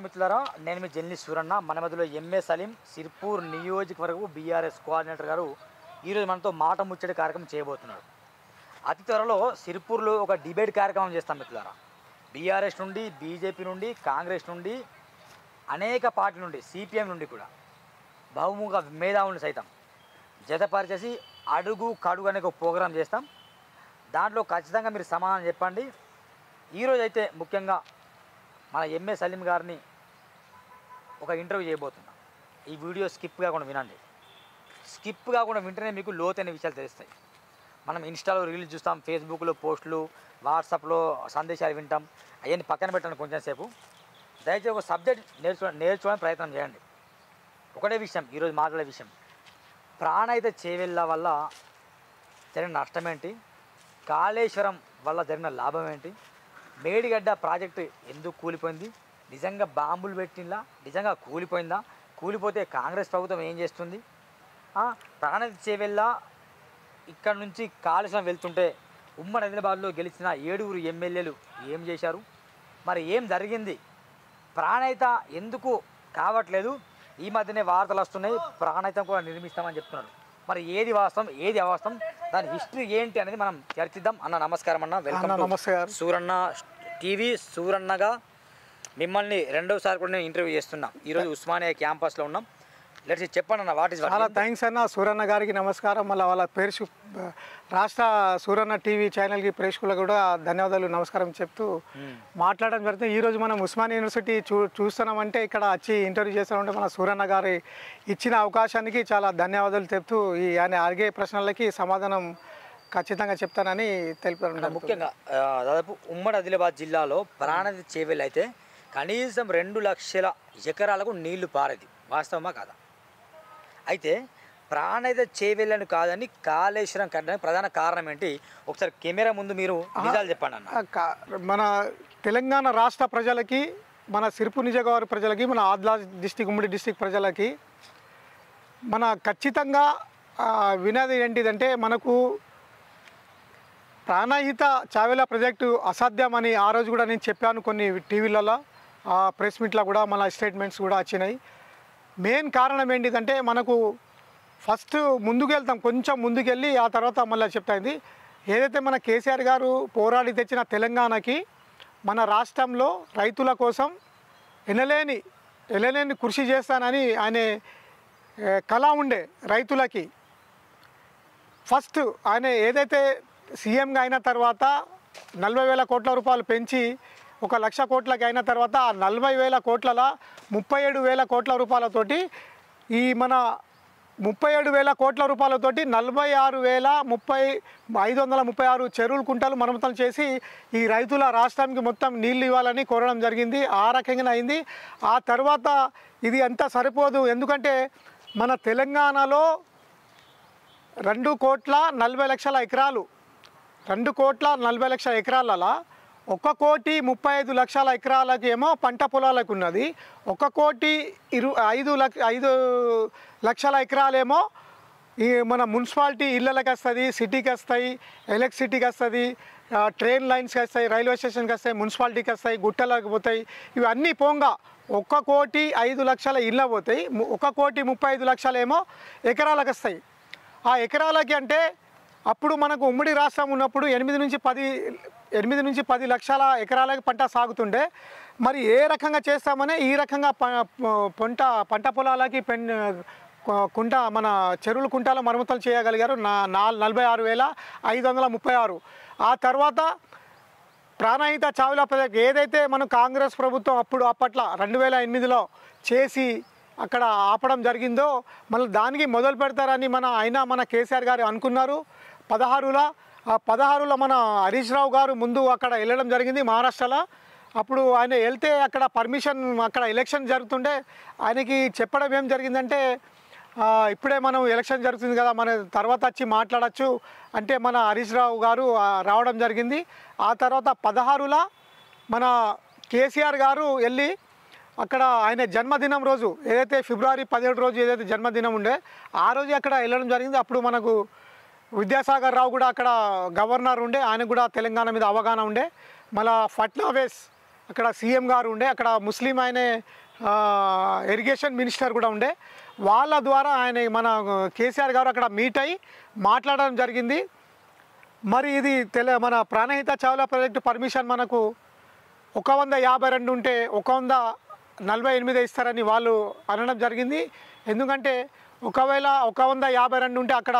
మిత్రులారా, నేను మీ జర్నలిస్ట్ సూరన్న. మన మధ్యలో ఎంఏ సలీం సిర్పూర్ నియోజకవర్గ బీఆర్ఎస్ కోఆర్డినేటర్ గారు ఈరోజు మనతో మాట ముచ్చటి కార్యక్రమం చేయబోతున్నాడు. అతి త్వరలో సిర్పూర్లో ఒక డిబేట్ కార్యక్రమం చేస్తాం మిత్రులారా. బీఆర్ఎస్ నుండి, బీజేపీ నుండి, కాంగ్రెస్ నుండి, అనేక పార్టీల నుండి, సిపిఎం నుండి కూడా బహుముఖ మేధావులను సైతం జతపరిచేసి అడుగు కడుగు అనే ఒక ప్రోగ్రాం చేస్తాం. దాంట్లో ఖచ్చితంగా మీరు సమాధానం చెప్పండి. ఈరోజు అయితే ముఖ్యంగా మన ఎంఏ సలీం గారిని ఒక ఇంటర్వ్యూ చేయబోతున్నాం. ఈ వీడియో స్కిప్ కాకుండా వినండి. స్కిప్ కాకుండా వింటేనే మీకు లోతైన విషయాలు తెలుస్తాయి. మనం ఇన్స్టాలో రీల్స్ చూస్తాం, ఫేస్బుక్లో పోస్టులు, వాట్సాప్లో సందేశాలు వింటాం. అవన్నీ పక్కన పెట్టండి కొంచెం సేపు. దయచేసి ఒక సబ్జెక్ట్ నేర్చుకోవడానికి ప్రయత్నం చేయండి. ఒకటే విషయం ఈరోజు మాట్లాడే విషయం, ప్రాణహిత చేవెళ్ళ వల్ల జరిగిన నష్టం ఏంటి, కాళేశ్వరం వల్ల జరిగిన లాభం ఏంటి, మేడిగడ్డ ప్రాజెక్టు ఎందుకు కూలిపోయింది, నిజంగా బాంబులు పెట్టిందా, నిజంగా కూలిపోయిందా, కూలిపోతే కాంగ్రెస్ ప్రభుత్వం ఏం చేస్తుంది, ప్రాణహిత చేవెళ్ళ ఇక్కడ నుంచి కాళేశ్వరం వెళ్తుంటే ఉమ్మడి ఆదిలాబాద్లో గెలిచిన 7 ఎమ్మెల్యేలు ఏం చేశారు, మరి ఏం జరిగింది, ప్రాణహిత ఎందుకు కావట్లేదు, ఈ మధ్యనే వార్తలు వస్తున్నాయి ప్రాణహితం కూడా నిర్మిస్తామని చెప్తున్నారు. మరి ఏది వాస్తవం ఏది అవాస్తవం, దాని హిస్టరీ ఏంటి అనేది మనం చర్చిద్దాం. అన్న నమస్కారం అన్న, వెల్కమ్ టు సూరన్న టీవీ. సూరన్నగా మిమ్మల్ని రెండోసారి కూడా నేను ఇంటర్వ్యూ చేస్తున్నా. ఈరోజు ఉస్మానియా క్యాంపస్లో ఉన్నాం. లెట్స్ చెప్పండి అన్న, వాట్ ఇస్ చాలా థ్యాంక్స్ అన్న. సూరన్న గారికి నమస్కారం. మళ్ళీ వాళ్ళ రాష్ట్ర సూరన్న టీవీ ఛానల్కి ప్రేక్షకులకు కూడా ధన్యవాదాలు నమస్కారం చెప్తూ మాట్లాడడం జరుగుతుంది. ఈరోజు మనం ఉస్మానియా యూనివర్సిటీ చూస్తున్నామంటే ఇక్కడ వచ్చి ఇంటర్వ్యూ చేస్తామంటే మన సూరన్న గారి ఇచ్చిన అవకాశానికి చాలా ధన్యవాదాలు చెప్తూ ఆయన అడిగే ప్రశ్నలకి సమాధానం ఖచ్చితంగా చెప్తానని తెలిపారు. ముఖ్యంగా దాదాపు ఉమ్మడి ఆదిలాబాద్ జిల్లాలో ప్రాణహిత చేవెళ్ళ అయితే కనీసం 2 లక్షల ఎకరాలకు నీళ్లు పారేది, వాస్తవమా కాదా? అయితే ప్రాణహిత చేవెళ్ళని కాదని కాళేశ్వరం కట్టడానికి ప్రధాన కారణం ఏంటి? ఒకసారి కెమెరా ముందు మీరు నిజాలు చెప్పండి అన్న. మన తెలంగాణ రాష్ట్ర ప్రజలకి, మన సిర్పూర్ నియోజకవర్గ ప్రజలకి, మన ఆదిలాబాద్ డిస్టిక్, ఉమ్మడి డిస్టిక్ ప్రజలకి మన ఖచ్చితంగా వినది ఏంటిదంటే, మనకు ప్రాణహిత చేవెళ్ళ ప్రాజెక్టు అసాధ్యమని ఆ రోజు కూడా నేను చెప్పాను. కొన్ని టీవీలలో, ప్రెస్ మీట్లో కూడా మన స్టేట్మెంట్స్ కూడా వచ్చినాయి. మెయిన్ కారణం ఏంటిదంటే, మనకు ఫస్ట్ ముందుకెళ్తాం, కొంచెం ముందుకెళ్ళి ఆ తర్వాత మళ్ళీ చెప్తాయింది. ఏదైతే మన కేసీఆర్ గారు పోరాడి తెచ్చిన తెలంగాణకి మన రాష్ట్రంలో రైతుల కోసం ఎనలేని కృషి చేస్తానని ఆయన కళ ఉండే రైతులకి. ఫస్ట్ ఆయన ఏదైతే సీఎంగా అయిన తర్వాత 40,000 కోట్ల రూపాయలు పెంచి 1,00,000 కోట్లకి అయిన తర్వాత ఆ 40,000 కోట్లలో 37,000 కోట్ల రూపాయలతోటి ఈ మన 37,000 కోట్ల రూపాయలతోటి 46,536 చెరువులు కుంటలు మరమ్మతులు చేసి ఈ రైతుల రాష్ట్రానికి మొత్తం నీళ్ళు ఇవ్వాలని కోరడం జరిగింది. ఆ రకంగా అయింది. ఆ తర్వాత ఇది అంతా సరిపోదు, ఎందుకంటే మన తెలంగాణలో 2,40,00,000 ఎకరాలు, 2,40,00,000 ఎకరాలలో 1,35,00,000 ఎకరాలకి ఏమో పంట పొలాలకు ఉన్నది, 1,05,00,000 ఎకరాలేమో ఈ మన మున్సిపాలిటీ ఇళ్ళకి వస్తుంది, సిటీకి వస్తాయి, ఎలక్ట్రిసిటీకి వస్తుంది, ట్రైన్ లైన్స్కి వస్తాయి, రైల్వే స్టేషన్కి వస్తాయి, మున్సిపాలిటీకి వస్తాయి, గుట్టలకు పోతాయి. ఇవన్నీ పోగా 1,05,00,000 ఇళ్ళ పోతాయి, 1,35,00,000 ఏమో ఎకరాలకు వస్తాయి. ఆ ఎకరాలకి అంటే అప్పుడు మనకు ఉమ్మడి రాష్ట్రం ఉన్నప్పుడు 8 నుంచి 10 లక్షల ఎకరాలకి పంట సాగుతుండే. మరి ఏ రకంగా చేస్తామని ఈ రకంగా పంట పొలాలకి కుంట మన చెరువుల కుంటాల మరమ్మతులు చేయగలిగారు 46,536. ఆ తర్వాత ప్రాణహిత చేవెళ్ళ ప్రాజెక్ట్ ఏదైతే మన కాంగ్రెస్ ప్రభుత్వం అప్పట్లో 2008లో చేసి అక్కడ ఆపడం జరిగిందో, మళ్ళీ దానికి మొదలు పెడతారని మన కేసీఆర్ గారు అనుకున్నారు. 16లో మన హరీష్ రావు గారు ముందు అక్కడ వెళ్ళడం జరిగింది మహారాష్ట్రలో. అప్పుడు ఆయన వెళ్తే అక్కడ పర్మిషన్, అక్కడ ఎలక్షన్ జరుగుతుండే, ఆయనకి చెప్పడం ఏం జరిగిందంటే, ఇప్పుడే మనం ఎలక్షన్ జరుగుతుంది కదా, మన తర్వాత వచ్చి మాట్లాడచ్చు అంటే మన హరీష్ రావు గారు రావడం జరిగింది. ఆ తర్వాత 16లో మన కేసీఆర్ గారు వెళ్ళి అక్కడ ఆయన జన్మదినం రోజు ఏదైతే ఫిబ్రవరి 17 రోజు ఏదైతే జన్మదినం ఉండే ఆ రోజు అక్కడ వెళ్ళడం జరిగింది. అప్పుడు మనకు విద్యాసాగర్ రావు కూడా అక్కడ గవర్నర్ ఉండే, ఆయన కూడా తెలంగాణ మీద అవగాహన ఉండే. మళ్ళా ఫడ్నవీస్ అక్కడ సీఎం గారు ఉండే, అక్కడ ముస్లిం ఆయన ఇరిగేషన్ మినిస్టర్ కూడా ఉండే. వాళ్ళ ద్వారా ఆయన మన కేసీఆర్ గారు అక్కడ మీట్ అయ్యి మాట్లాడడం జరిగింది. మరి ఇది మన ప్రాణహిత చావ్లా ప్రాజెక్టు పర్మిషన్ మనకు 152 ఉంటే 148 ఇస్తారని వాళ్ళు అనడం జరిగింది. ఎందుకంటే ఒకవేళ 152 ఉంటే అక్కడ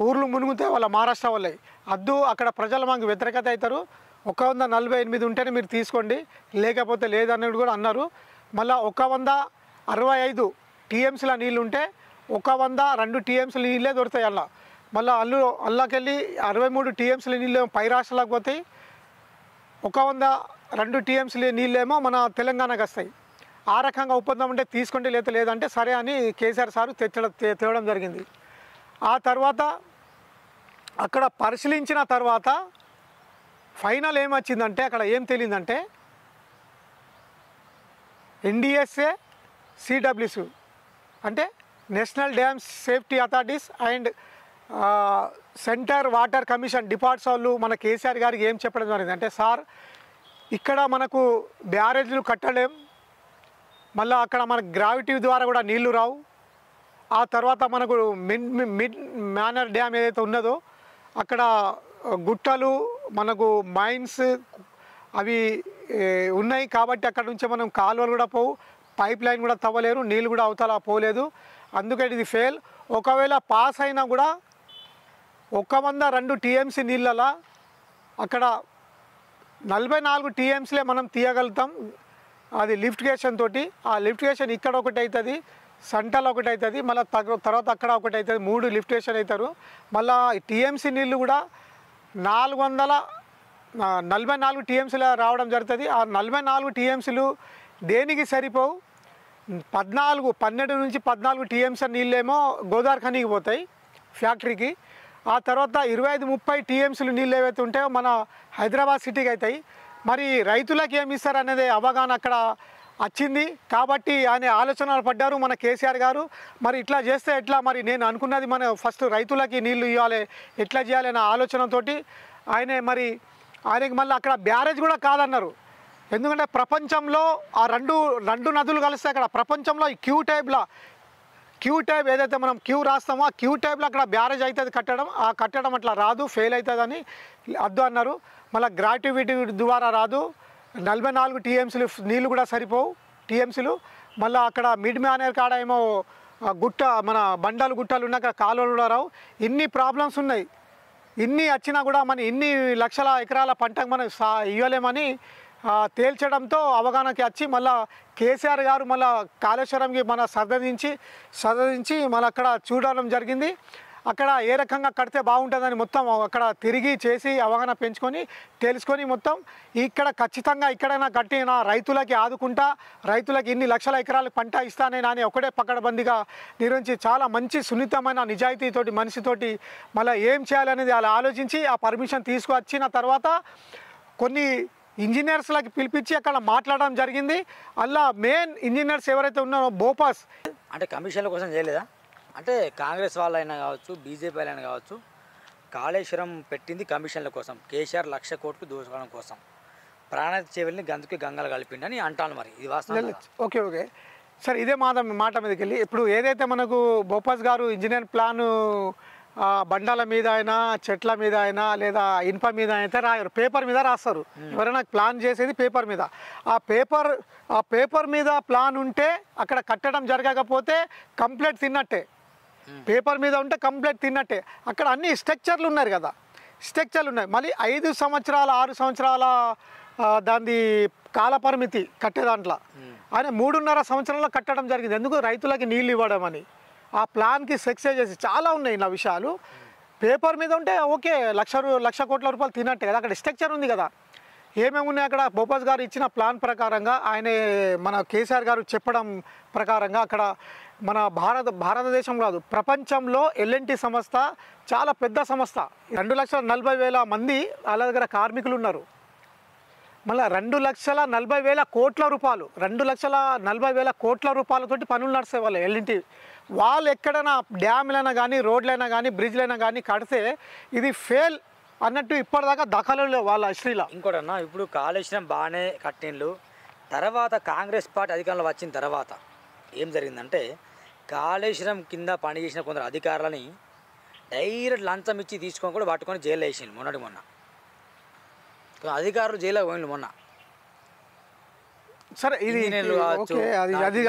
ఊర్లు మునుగుతే వాళ్ళ మహారాష్ట్ర వాళ్ళే అద్దు, అక్కడ ప్రజలు మాకు వ్యతిరేకత అవుతారు. 148 ఉంటేనే మీరు తీసుకోండి, లేకపోతే లేదన్నది కూడా అన్నారు. మళ్ళీ 165 టీఎంసీల నీళ్ళు ఉంటే 102 టీఎంసీల నీళ్ళే దొరుకుతాయి. మళ్ళీ అల్లాకెళ్ళి 63 టీఎంసీల నీళ్ళు పై రాష్ట్రాలకు పోతాయి. 102 టీఎంసీల నీళ్ళేమో మన తెలంగాణకు వస్తాయి. ఆ రకంగా ఒప్పందం ఉంటే తీసుకోండి, లేదంటే సరే అని కేసీఆర్ సారు తేవడం జరిగింది. ఆ తర్వాత అక్కడ పరిశీలించిన తర్వాత ఫైనల్ ఏమొచ్చిందంటే అక్కడ ఏం తెలియదంటే ఎన్డిఎస్ఏ సిడబ్ల్యూసి అంటే national dam safety authorities and centre water commission departs వాళ్ళు మన కేసీఆర్ గారికి ఏం చెప్పడం జరిగింది అంటే, సార్ ఇక్కడ మనకు బ్యారేజ్లు కట్టలేం, మళ్ళీ అక్కడ మనకు గ్రావిటీ ద్వారా కూడా నీళ్లు రావు. ఆ తర్వాత మనకు మిడ్ మేనర్ డ్యామ్ ఏదైతే ఉన్నదో అక్కడ గుట్టలు మనకు మైన్స్ అవి ఉన్నాయి కాబట్టి అక్కడ నుంచి మనం కాలువలు కూడా పోవు, పైప్ లైన్ కూడా తవ్వలేరు, నీళ్ళు కూడా అవతల పోలేదు. అందుకని ఇది ఫెయిల్. ఒకవేళ పాస్ అయినా కూడా 102 టీఎంసీ నీళ్ళలా అక్కడ 44 టీఎంసీలే మనం తీయగలుగుతాం. అది లిఫ్టిగేషన్ తోటి. ఆ లిఫ్టిగేషన్ ఇక్కడ ఒకటి అవుతుంది, సంటలో ఒకటి అవుతుంది, మళ్ళీ తర్వాత అక్కడ ఒకటి అవుతుంది, 3 లిఫ్టిగేషన్ అవుతారు. మళ్ళీ టీఎంసీ నీళ్ళు కూడా 444 టీఎంసీలు రావడం జరుగుతుంది. ఆ 44 టీఎంసీలు దేనికి సరిపోవు. 12 నుంచి 14 టీఎంసీ నీళ్ళేమో గోదావరి ఖనికి పోతాయి ఫ్యాక్టరీకి. ఆ తర్వాత 25-30 టీఎంసీలు నీళ్ళు ఏవైతే ఉంటాయో మన హైదరాబాద్ సిటీకి అవుతాయి. మరి రైతులకు ఏమి ఇస్తారు అనేది అవగాహన అక్కడ వచ్చింది. కాబట్టి ఆయన ఆలోచనలు పడ్డారు మన కేసీఆర్ గారు. మరి ఇట్లా చేస్తే ఎట్లా, మరి నేను అనుకున్నది మన ఫస్ట్ రైతులకి నీళ్లు ఇవ్వాలి, ఎట్లా చేయాలి అనే ఆలోచనతోటి ఆయనకి మళ్ళీ అక్కడ బ్యారేజ్ కూడా కాదన్నారు. ఎందుకంటే ప్రపంచంలో ఆ రెండు నదులు కలిస్తే అక్కడ ప్రపంచంలో ఈ క్యూ టైప్ ఏదైతే మనం క్యూ రాస్తామో ఆ క్యూ టైప్లో అక్కడ బ్యారేజ్ అవుతుంది కట్టడం అట్లా రాదు, ఫెయిల్ అవుతుందని అద్దు అన్నారు. మళ్ళీ గ్రాట్యుటీ ద్వారా రాదు, 44 టీఎంసీలు నీళ్ళు కూడా సరిపోవు టీఎంసీలు. మళ్ళీ అక్కడ మిడ్ మ్యానర్ కాడ ఏమో గుట్ట మన గుట్టలు ఉన్నాయి, అక్కడ కాలువలు కూడా రావు. ఇన్ని ప్రాబ్లమ్స్ ఉన్నాయి. ఇన్ని వచ్చినా కూడా మన ఇన్ని లక్షల ఎకరాల పంటకు మనం ఇవ్వలేమని తేల్చడంతో అవగాహనకి వచ్చి మళ్ళీ కేసీఆర్ గారు మళ్ళీ కాళేశ్వరంకి మన సదరించి మళ్ళీ అక్కడ చూడడం జరిగింది. అక్కడ ఏ రకంగా కడితే బాగుంటుందని మొత్తం అక్కడ తిరిగి చేసి అవగాహన పెంచుకొని తెలుసుకొని మొత్తం ఇక్కడ ఖచ్చితంగా ఇక్కడైనా కట్టిన రైతులకి ఆదుకుంటా, రైతులకి ఇన్ని లక్షల ఎకరాలకు పంట ఇస్తానే అని ఒకటే పకడ్బందీగా నిర్వహించి చాలా మంచి సున్నితమైన నిజాయితీతోటి మనిషితోటి మళ్ళీ ఏం చేయాలనేది అలా ఆలోచించి ఆ పర్మిషన్ తీసుకువచ్చిన తర్వాత కొన్ని ఇంజనీర్స్లకి పిలిపించి అక్కడ మాట్లాడడం జరిగింది. అలా మెయిన్ ఇంజనీర్స్ ఎవరైతే ఉన్నారో బోపాస్ అంటే కమిషన్ల కోసం చేయలేదా? అంటే కాంగ్రెస్ వాళ్ళైనా కావచ్చు, బీజేపీ వాళ్ళైనా కావచ్చు, కాళేశ్వరం పెట్టింది కమిషన్ల కోసం, కేసీఆర్ 1,00,000 కోట్లు దోచుకోవడం కోసం, ప్రాణాతి చెవుల్ని గంగలు కలిపిండని అంటాను. మరి ఇది వాస్తవం? ఓకే సార్, ఇదే మాట మీదకి వెళ్ళి ఇప్పుడు ఏదైతే మనకు బోపాస్ గారు ఇంజనీర్ ప్లాను బండాల మీద అయినా చెట్ల మీద అయినా లేదా ఇనుప మీద అయితే రాయరు, పేపర్ మీద రాస్తారు. ఎవరైనా ప్లాన్ చేసేది పేపర్ మీద. ఆ పేపర్ మీద ప్లాన్ ఉంటే అక్కడ కట్టడం జరగకపోతే కంప్లీట్ తిన్నట్టే. పేపర్ మీద ఉంటే కంప్లీట్ తిన్నట్టే. అక్కడ అన్ని స్ట్రక్చర్లు ఉన్నాయి కదా, స్ట్రక్చర్లు ఉన్నాయి. మళ్ళీ 5 సంవత్సరాల 6 సంవత్సరాల దాని కాల పరిమితి కట్టే దాంట్లో ఆయన 3.5 సంవత్సరాల్లో కట్టడం జరిగింది. ఎందుకు? రైతులకి నీళ్ళు ఇవ్వడం అని. ఆ ప్లాన్కి సక్సెస్ చేసి చాలా ఉన్నాయి నా విషయాలు. పేపర్ మీద ఉంటే ఓకే, 1,00,000 కోట్ల రూపాయలు తిన్నట్టే కదా. అక్కడ స్ట్రక్చర్ ఉంది కదా, ఏమేమి ఉన్నాయి అక్కడ. బోపాస్ గారు ఇచ్చిన ప్లాన్ ప్రకారంగా ఆయన మన కేసీఆర్ గారు చెప్పడం ప్రకారంగా అక్కడ మన భారతదేశం కాదు ప్రపంచంలో L&T సంస్థ చాలా పెద్ద సంస్థ. 2,40,000 మంది వాళ్ళ దగ్గర కార్మికులు ఉన్నారు. మళ్ళీ 2,40,000 కోట్ల రూపాయలు 2,40,000 కోట్ల రూపాయలతోటి పనులు నడిసే వాళ్ళు L&T. వాళ్ళు ఎక్కడైనా డ్యామ్లైనా కానీ రోడ్లైనా కానీ బ్రిడ్జ్లైనా కానీ కడితే ఇది ఫెయిల్ అన్నట్టు ఇప్పటిదాకా దఖలు లేవు వాళ్ళ హిస్టరీలో. ఇంకోటి అన్న, ఇప్పుడు కాళేశ్వరం బాగానే కట్టిండ్లు, తర్వాత కాంగ్రెస్ పార్టీ అధికారంలో వచ్చిన తర్వాత ఏం జరిగిందంటే కాళేశ్వరం కింద పనిచేసిన కొందరు అధికారులని డైరెక్ట్ లంచం ఇచ్చి తీసుకొని కూడా పట్టుకొని జైల్లో వేసిండు మొన్న. అధికారులు జైల్లో పోయిండు మొన్న. సరే ఇది ఓకే,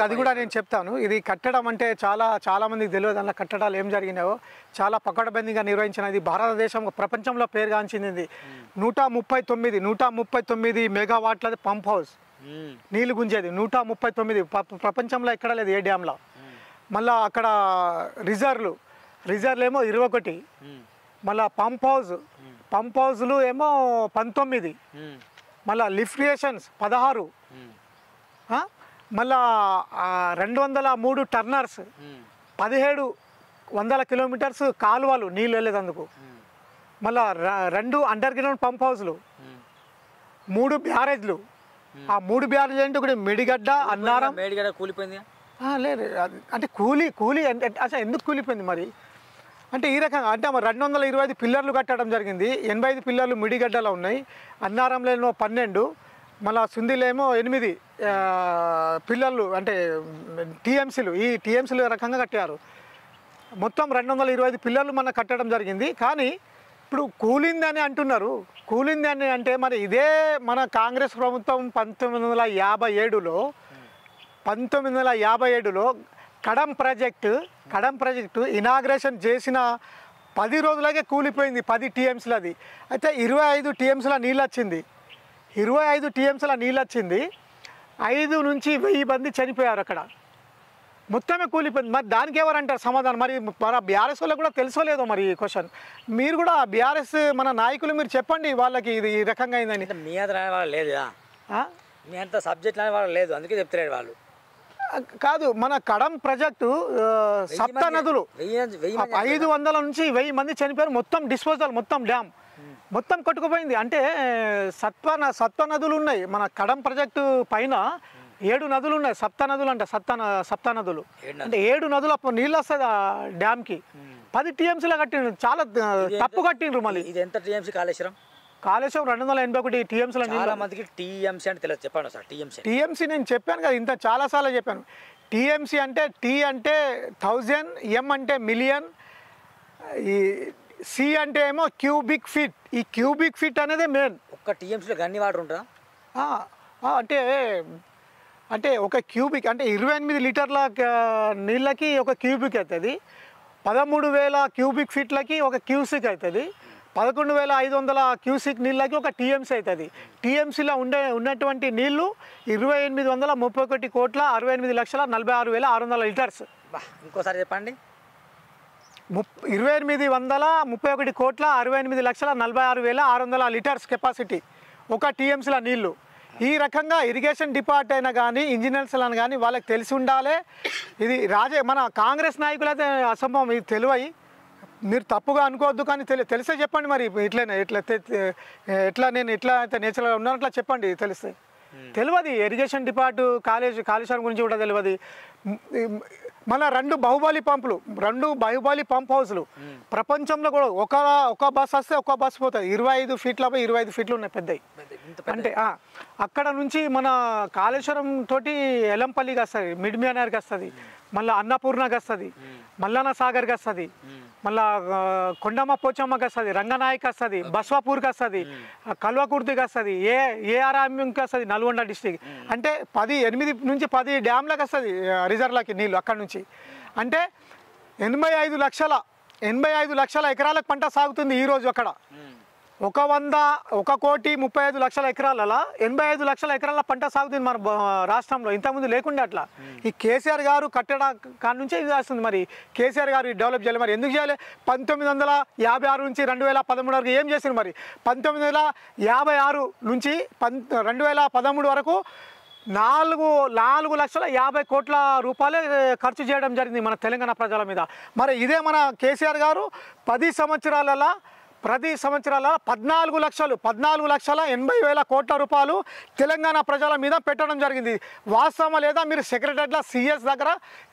అది కూడా నేను చెప్తాను. ఇది కట్టడం అంటే చాలా మందికి తెలియదు. అందులో కట్టడాలు ఏం జరిగినాయో చాలా పకడ్బందీగా నిర్వహించినది. భారతదేశం ప్రపంచంలో పేరుగాంచింది. 139 మెగావాట్లది పంప్ హౌస్, నీళ్ళు గుంజేది 139. ప్రపంచంలో ఎక్కడ లేదు ఏ డ్యాంలో. మళ్ళీ అక్కడ రిజర్వ్లు ఏమో 21, మళ్ళీ పంప్ హౌస్లు ఏమో 19, మళ్ళీ లిఫ్ట్ స్టేషన్స్ 16, మళ్ళా 203 టర్నర్స్, 1700 కిలోమీటర్స్ కాలువలు నీళ్ళు వెళ్ళేదందుకు, మళ్ళా 2 అండర్ గ్రౌండ్ పంప్ హౌస్లు, 3 బ్యారేజ్లు. ఆ 3 బ్యారేజ్ అంటే ఒకటి మిడిగడ్డ, అన్నారం. కూలిపోయింది లేదు, అంటే కూలి అసలు ఎందుకు కూలిపోయింది మరి అంటే ఈ రకంగా అంటే 225 పిల్లర్లు కట్టడం జరిగింది. 85 పిల్లర్లు మిడిగడ్డలో ఉన్నాయి. అన్నారంలో ఏమో 12, మళ్ళీ సుందిలో ఏమో 8 పిల్లర్లు అంటే టీఎంసీలు. ఈ టీఎంసీలు రకంగా కట్టారు. మొత్తం 225 పిల్లర్లు మన కట్టడం జరిగింది. కానీ ఇప్పుడు కూలిందని అంటున్నారు. కూలిందని అంటే మరి ఇదే మన కాంగ్రెస్ ప్రభుత్వం 1957లో కడం ప్రాజెక్టు ఇనాగ్రేషన్ చేసిన 10 రోజులకే కూలిపోయింది. 10 టీఎంసీలు అది. అయితే 25 టీఎంసీల నీళ్ళు వచ్చింది. 5 నుంచి 1000 మంది చనిపోయారు అక్కడ. మొత్తమే కూలిపోయింది. మరి దానికి ఎవరంటారు సమాధానం? మరి మన బీఆర్ఎస్ వాళ్ళకి కూడా తెలుసోలేదో మరి ఈ క్వశ్చన్. మీరు కూడా బీఆర్ఎస్ మన నాయకులు మీరు చెప్పండి వాళ్ళకి ఇది ఈ రకంగా అయిందని. మీ అంత వాళ్ళు లేదు, మీ అంత సబ్జెక్ట్ అనే వాళ్ళు లేదు, అందుకే చెప్తలేడు వాళ్ళు. కాదు, మన కడం ప్రాజెక్టు సప్త నదులు 500 నుంచి 1000 మంది చనిపోయారు. మొత్తం డిస్పోజల్, మొత్తం డ్యామ్ మొత్తం కొట్టుకుపోయింది. అంటే సప్త నదులు ఉన్నాయి మన కడం ప్రాజెక్టు పైన. 7 నదులు ఉన్నాయి. సప్త నదులు అంటే సప్త నదులు అంటే 7 నదులు నీళ్ళు వస్తుంది ఆ డ్యామ్కి. 10 టీఎంసీలో కట్టిండ్రు. చాలా తప్పు కట్టిండ్రు. మళ్ళీ ఇది ఎంత టీఎంసీ కాళేశ్వరం? 281 టీఎంసీల. చాలా మందికి టీఎంసీ అంటే తెలియదు, చెప్పండి సార్. టీఎంసీ నేను చెప్పాను కదా, ఇంత చాలాసార్లు చెప్పాను. టీఎంసీ అంటే టీ అంటే 1000, ఎం అంటే మిలియన్, ఈ సి అంటే ఏమో క్యూబిక్ ఫీట్. ఈ క్యూబిక్ ఫీట్ అనేది మెయిన్. ఒక్క టీఎంసీలో గన్ని వాటర్ ఉంటుందా? అంటే ఒక క్యూబిక్ అంటే 28 లీటర్ల నీళ్ళకి ఒక క్యూబిక్ అవుతుంది. 13,000 క్యూబిక్ ఫీట్లకి ఒక క్యూసిక్ అవుతుంది. 11,500 క్యూసిక్ నీళ్ళకి ఒక టీఎంసీ అవుతుంది. టీఎంసీలో ఉన్నటువంటి నీళ్లు 28,161,68,46,600 లీటర్స్. ఇంకోసారి చెప్పండి. 28,161,68,46,600 లీటర్స్ కెపాసిటీ ఒక టీఎంసీల నీళ్లు. ఈ రకంగా ఇరిగేషన్ డిపార్ట్ అయినా కానీ ఇంజనీర్స్లను కానీ వాళ్ళకి తెలిసి ఉండాలి. ఇది మన కాంగ్రెస్ నాయకులైతే అసంభవం, ఇది తెలివై. మీరు తప్పుగా అనుకోవద్దు, కానీ తెలిసే చెప్పండి. మరి నేను ఎట్లా అయితే నేచురల్గా ఉన్నాను అట్లా చెప్పండి. తెలిస్తే తెలియదు. ఇరిగేషన్ డిపార్టు కాళేశ్వరం గురించి కూడా తెలియదు. మన 2 బాహుబలి పంప్ హౌస్లు ప్రపంచంలో కూడా ఒక బస్ వస్తే ఒక బస్ పోతుంది. 25 ఫీట్ల 25 ఫీట్లు ఉన్నాయి పెద్దవి. అంటే అక్కడ నుంచి మన కాళేశ్వరం తోటి ఎలంపల్లికి వస్తుంది, మిడ్మియానర్కి వస్తుంది, మళ్ళీ అన్నపూర్ణకి వస్తుంది, మల్లన్న సాగర్కి వస్తుంది, మళ్ళా కొండమ్మ పోచమ్మకి వస్తుంది, రంగనాయక్ వస్తుంది, బస్వాపూర్కి వస్తుంది, కల్వకుర్తికి వస్తుంది, ఏఆర్ఎంకి వస్తుంది, నల్గొండ డిస్టిక్. అంటే 8 నుంచి 10 డ్యామ్లకు వస్తుంది రిజర్వ్లకి నీళ్ళు అక్కడ నుంచి. అంటే 85 లక్షల ఎకరాలకు పంట సాగుతుంది ఈరోజు అక్కడ. 1,35,00,000 ఎకరాలలో 85 లక్షల ఎకరాల పంట సాగుతుంది మన రాష్ట్రంలో. ఇంతకుముందు లేకుండా అట్లా. ఈ కేసీఆర్ గారు కట్టడా కాడ నుంచే ఇది వస్తుంది. మరి కేసీఆర్ గారు డెవలప్ చేయాలి. మరి ఎందుకు చేయాలి? 1956 నుంచి 2013 వరకు ఏం చేసింది? మరి 1956 నుంచి 2013 వరకు 4,50,00,000 రూపాయలే ఖర్చు చేయడం జరిగింది మన తెలంగాణ ప్రజల మీద. మరి ఇదే మన కేసీఆర్ గారు 10 సంవత్సరాలలో ప్రతి సంవత్సరాల 14,80,000 కోట్ల రూపాయలు తెలంగాణ ప్రజల మీద పెట్టడం జరిగింది. వాస్తవం లేదా మీరు సెక్రటరీల సిఎస్ దగ్గర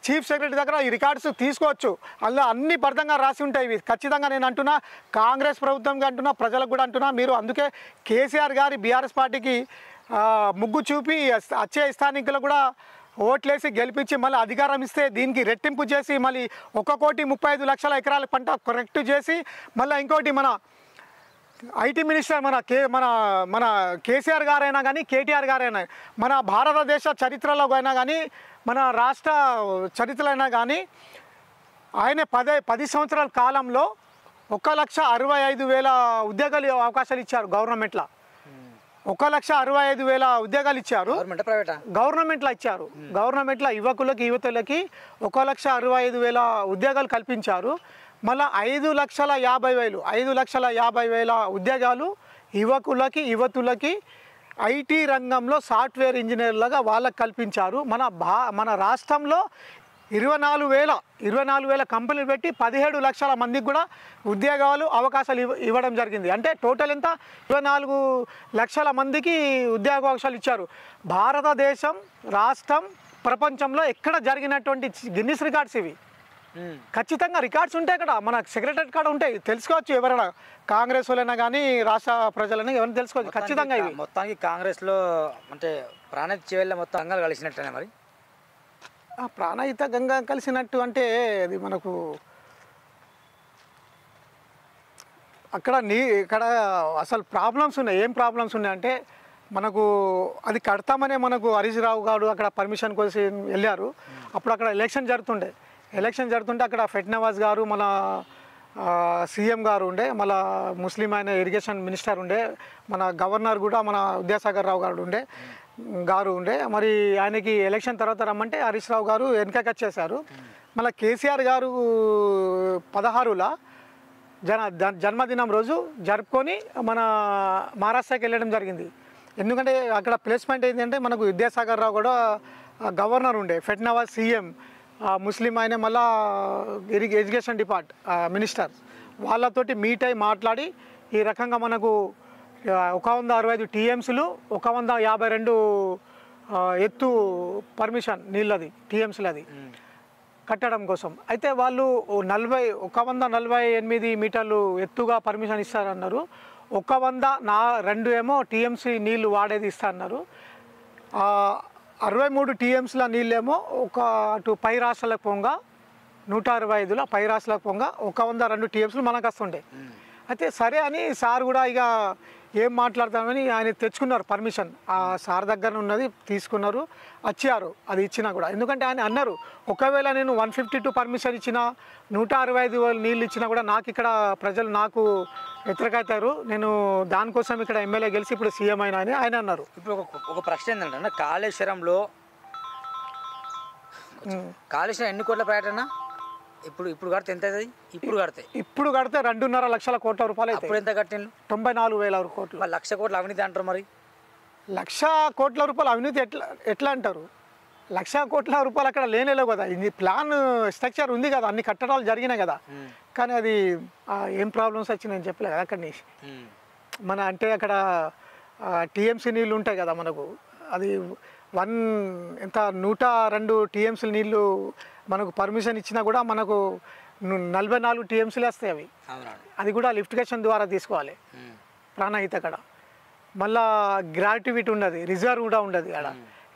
చీఫ్ సెక్రటరీ దగ్గర ఈ రికార్డ్స్ తీసుకోవచ్చు. అందులో అన్ని బర్థంగా రాసి ఉంటాయి. ఇవి ఖచ్చితంగా నేను అంటున్నా, కాంగ్రెస్ ప్రభుత్వంకి అంటున్నా, ప్రజలకు కూడా అంటున్నా. మీరు అందుకే కేసీఆర్ గారి బీఆర్ఎస్ పార్టీకి ముగ్గు చూపి వచ్చే స్థానికులు కూడా ఓట్లేసి గెలిపించి మళ్ళీ అధికారం ఇస్తే దీనికి రెట్టింపు చేసి మళ్ళీ 1,35,00,000 ఎకరాల పంట కరెక్ట్ చేసి మళ్ళీ ఇంకోటి మన ఐటీ మినిస్టర్ మన కేసీఆర్ గారైనా కానీ కేటీఆర్ గారైనా మన భారతదేశ చరిత్రలో అయినా కానీ మన రాష్ట్ర చరిత్రలో అయినా కానీ ఆయన 10 సంవత్సరాల కాలంలో 1,65,000 ఉద్యోగాలు అవకాశాలు ఇచ్చారు. గవర్నమెంట్లో 1,65,000 ఉద్యోగాలు ఇచ్చారు. గవర్నమెంట్లో ఇచ్చారు. గవర్నమెంట్లో యువతులకి 1,65,000 ఉద్యోగాలు కల్పించారు. మళ్ళీ 5,50,000 ఉద్యోగాలు యువతులకి ఐటీ రంగంలో సాఫ్ట్వేర్ ఇంజనీర్లుగా వాళ్ళకి కల్పించారు. మన రాష్ట్రంలో 24,000 కంపెనీలు పెట్టి 17 లక్షల మందికి కూడా ఉద్యోగాలు అవకాశాలు ఇవ్వడం జరిగింది. అంటే టోటల్ ఎంత 24 లక్షల మందికి ఉద్యోగ అవకాశాలు ఇచ్చారు. భారతదేశం రాష్ట్రం ప్రపంచంలో ఎక్కడ జరిగినటువంటి గిన్నిస్ రికార్డ్స్ ఇవి. ఖచ్చితంగా రికార్డ్స్ ఉంటాయి ఇక్కడ, మన సెక్రటరీ కాడ ఉంటాయి, తెలుసుకోవచ్చు. ఎవరైనా కాంగ్రెస్ వాళ్ళైనా కానీ రాష్ట్ర ప్రజలైనా ఎవరైనా తెలుసుకోవచ్చు ఖచ్చితంగా. ఇవి మొత్తానికి కాంగ్రెస్లో అంటే ప్రాణహిత చివరిలో మొత్తం అంగాలు కలిసినట్టేనా? మరి ప్రాణహిత గంగా కలిసినట్టు అంటే అది మనకు ఇక్కడ అసలు ప్రాబ్లమ్స్ ఉన్నాయి. ఏం ప్రాబ్లమ్స్ ఉన్నాయంటే మనకు అది కడతామనే మనకు హరీష్ రావు గారు అక్కడ పర్మిషన్ కోసం వెళ్ళారు. అప్పుడు అక్కడ ఎలక్షన్ జరుగుతుంటే అక్కడ ఫెట్నవాజ్ గారు మన సీఎం గారు ఉండే, మళ్ళా ముస్లిం ఆయన ఇరిగేషన్ మినిస్టర్ ఉండే, మన గవర్నర్ కూడా మన విద్యాసాగర్ రావు గారు ఉండే. మరి ఆయనకి ఎలక్షన్ తర్వాత రమ్మంటే హరీష్ రావు గారు వెనకకి వచ్చేసారు. మళ్ళీ కేసీఆర్ గారు 16ల జన్మదినం రోజు జరుపుకొని మన మహారాష్ట్రకి వెళ్ళడం జరిగింది. ఎందుకంటే అక్కడ ప్లేస్మెంట్ ఏంటంటే మనకు విద్యాసాగర్ రావు కూడా గవర్నర్ ఉండే, ఫెట్నవాజ్ సీఎం, ముస్లిం ఆయన మళ్ళా ఎడ్యుకేషన్ మినిస్టర్, వాళ్ళతోటి మీట్ అయి మాట్లాడి ఈ రకంగా మనకు 165 టీఎంసీలు 152 ఎత్తు పర్మిషన్ నీళ్ళది టీఎంసీలది కట్టడం కోసం. అయితే వాళ్ళు 148 మీటర్లు ఎత్తుగా పర్మిషన్ ఇస్తారన్నారు. 102 ఏమో టీఎంసీ నీళ్ళు వాడేది ఇస్తారన్నారు. 63 టీఎంసీల నీళ్ళేమో అటు పై రాష్ట్రాలకు పోగా 165లో పై రాష్ట్రాలకు పోగా 102 టీఎంసీలు మనకు వస్తుండే. అయితే సరే అని సార్ కూడా ఇక ఏం మాట్లాడతామని ఆయన తెచ్చుకున్నారు పర్మిషన్. ఆ సార్ దగ్గర ఉన్నది తీసుకున్నారు, వచ్చారు. అది ఇచ్చినా కూడా ఎందుకంటే ఆయన అన్నారు, ఒకవేళ నేను 152 పర్మిషన్ ఇచ్చినా 165 నీళ్ళు ఇచ్చినా కూడా నాకు ఇక్కడ ప్రజలు నాకు వ్యతిరేకవుతారు, నేను దానికోసం ఇక్కడ ఎమ్మెల్యే గెలిచి ఇప్పుడు సీఎం అయినా అని ఆయన అన్నారు. ఇప్పుడు ఒక ప్రశ్న ఏంటంటే కాళేశ్వరం ఎన్ని కోట్ల పర్యటన ఇప్పుడు కడితే ఎంత అవుతుంది? ఇప్పుడు కడితే 2.5 లక్షల కోట్ల రూపాయలు. ఇప్పుడు ఎంత కట్టిండ్రు? 94,000 కోట్లు. 1,00,000 కోట్ల అవినీతి అంటారు. మరి 1,00,000 కోట్ల రూపాయలు అవినీతి ఎట్లా అంటారు? 1,00,000 కోట్ల రూపాయలు అక్కడ లేనేలేవు కదా. ఇది ప్లాన్ స్ట్రక్చర్ ఉంది కదా, అన్ని కట్టడాలు జరిగినాయి కదా. కానీ అది ఏం ప్రాబ్లమ్స్ వచ్చినాయని చెప్పలే కదా అక్కడి నుంచి. మన అంటే అక్కడ టీఎంసీ నీళ్ళు ఉంటాయి కదా మనకు, అది 102 టీఎంసీల నీళ్ళు మనకు పర్మిషన్ ఇచ్చినా కూడా మనకు 44 టీఎంసీలు వస్తాయి అవి. అది కూడా లిఫ్టిగేషన్ ద్వారా తీసుకోవాలి ప్రాణహిత అక్కడ. మళ్ళా గ్రాట్యుటీ ఉండదు, రిజర్వ్ కూడా ఉండదు అక్కడ.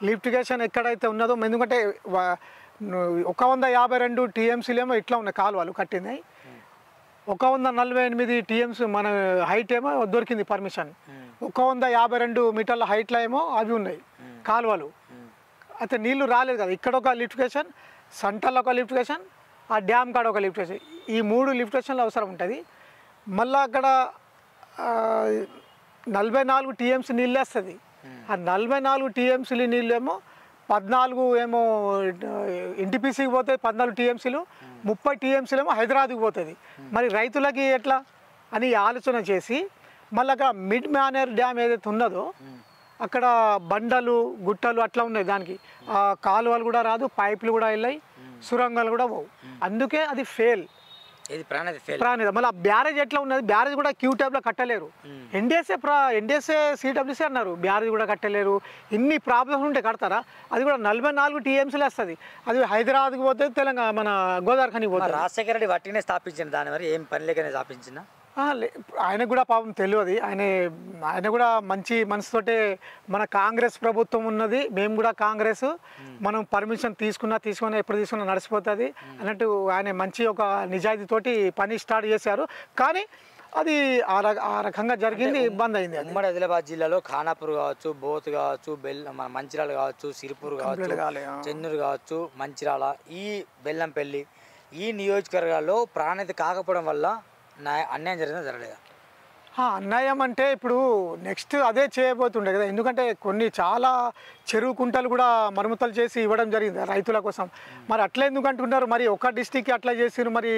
లిఫ్టిగేషన్ ఎక్కడైతే ఉన్నదో, ఎందుకంటే 152 టీఎంసీలు ఇట్లా ఉన్నాయి కాలువలు కట్టినాయి. 148 టీఎంసీ మన హైట్ ఏమో దొరికింది పర్మిషన్. 152 మీటర్ల హైట్లో ఏమో అవి ఉన్నాయి కాలువలు. అయితే నీళ్లు రాలేదు కదా. ఇక్కడ ఒక లిఫ్టిగేషన్, సెంటర్లో ఒక లిఫ్టిగేషన్, ఆ డ్యామ్ కాడ ఒక లిఫ్టిగేషన్, ఈ 3 లిఫ్టిగేషన్లు అవసరం ఉంటుంది. మళ్ళీ అక్కడ 44 టీఎంసీ నీళ్ళు వస్తుంది. ఆ 44 టీఎంసీలు నీళ్ళు ఏమో 14 ఏమో ఎన్టీపీసీకి పోతాయి 14 టీఎంసీలు, 30 టీఎంసీలు ఏమో హైదరాబాద్కి పోతుంది. మరి రైతులకి ఎట్లా అని ఆలోచన చేసి మళ్ళీ అక్కడ మిడ్ మేనర్ డ్యామ్ ఏదైతే ఉన్నదో అక్కడ బండలు గుట్టలు అట్లా ఉన్నాయి, దానికి కాలువలు కూడా రాదు, పైపులు కూడా వెళ్ళాయి, సురంగాలు కూడా పోవు. అందుకే అది ఫెయిల్. ఇది ప్రాణాది ఫెయిల్. ప్రాణిద మళ్ళీ బ్యారేజ్ ఎట్లా ఉన్నది, బ్యారేజ్ కూడా క్యూ టైప్లో కట్టలేరు. ఎన్డీఎస్ఏ సిడబ్ల్యూసీ అన్నారు బ్యారేజ్ కూడా కట్టలేరు. ఇన్ని ప్రాబ్లమ్స్ ఉంటే కడతారా? అది కూడా 44 టీఎంసీలు వస్తుంది. అది హైదరాబాద్కి పోతే తెలంగాణ మన గోదావరికి పోతుంది. రాజశేఖర రెడ్డి వట్టినే స్థాపించిన దాని మరి ఏం పని లేకనే స్థాపించిన. ఆయనకు కూడా పాపం తెలియదు. ఆయన కూడా మంచి మనసుతోటే మన కాంగ్రెస్ ప్రభుత్వం ఉన్నది, మేము కూడా కాంగ్రెస్, మనం పర్మిషన్ తీసుకున్నా ఎప్పుడు తీసుకున్నా నడిచిపోతుంది అన్నట్టు ఆయన మంచి ఒక నిజాయితీతోటి పని స్టార్ట్ చేశారు. కానీ అది ఆ రకంగా జరిగింది, బంద్ అయింది. ఉమ్మడి ఆదిలాబాద్ జిల్లాలో ఖానాపూర్ కావచ్చు, బోత్ కావచ్చు, మన మంచిర్యాల కావచ్చు, సిరిపూర్ కావచ్చు, చెన్నూరు కావచ్చు, మంచిర్యాల, ఈ బెల్లంపల్లి, ఈ నియోజకవర్గాల్లో ప్రాణిత కాకపోవడం వల్ల అన్యాయం జరిగిందా జరగలేదా? అన్యాయం అంటే ఇప్పుడు నెక్స్ట్ అదే చేయబోతుండే కదా. ఎందుకంటే కొన్ని చాలా చెరువు కుంటలు కూడా మరమ్మతులు చేసి ఇవ్వడం జరిగింది రైతుల కోసం. మరి అట్లా ఎందుకు అంటున్నారు? మరి ఒక డిస్టిక్కి అట్లా చేసిరు, మరి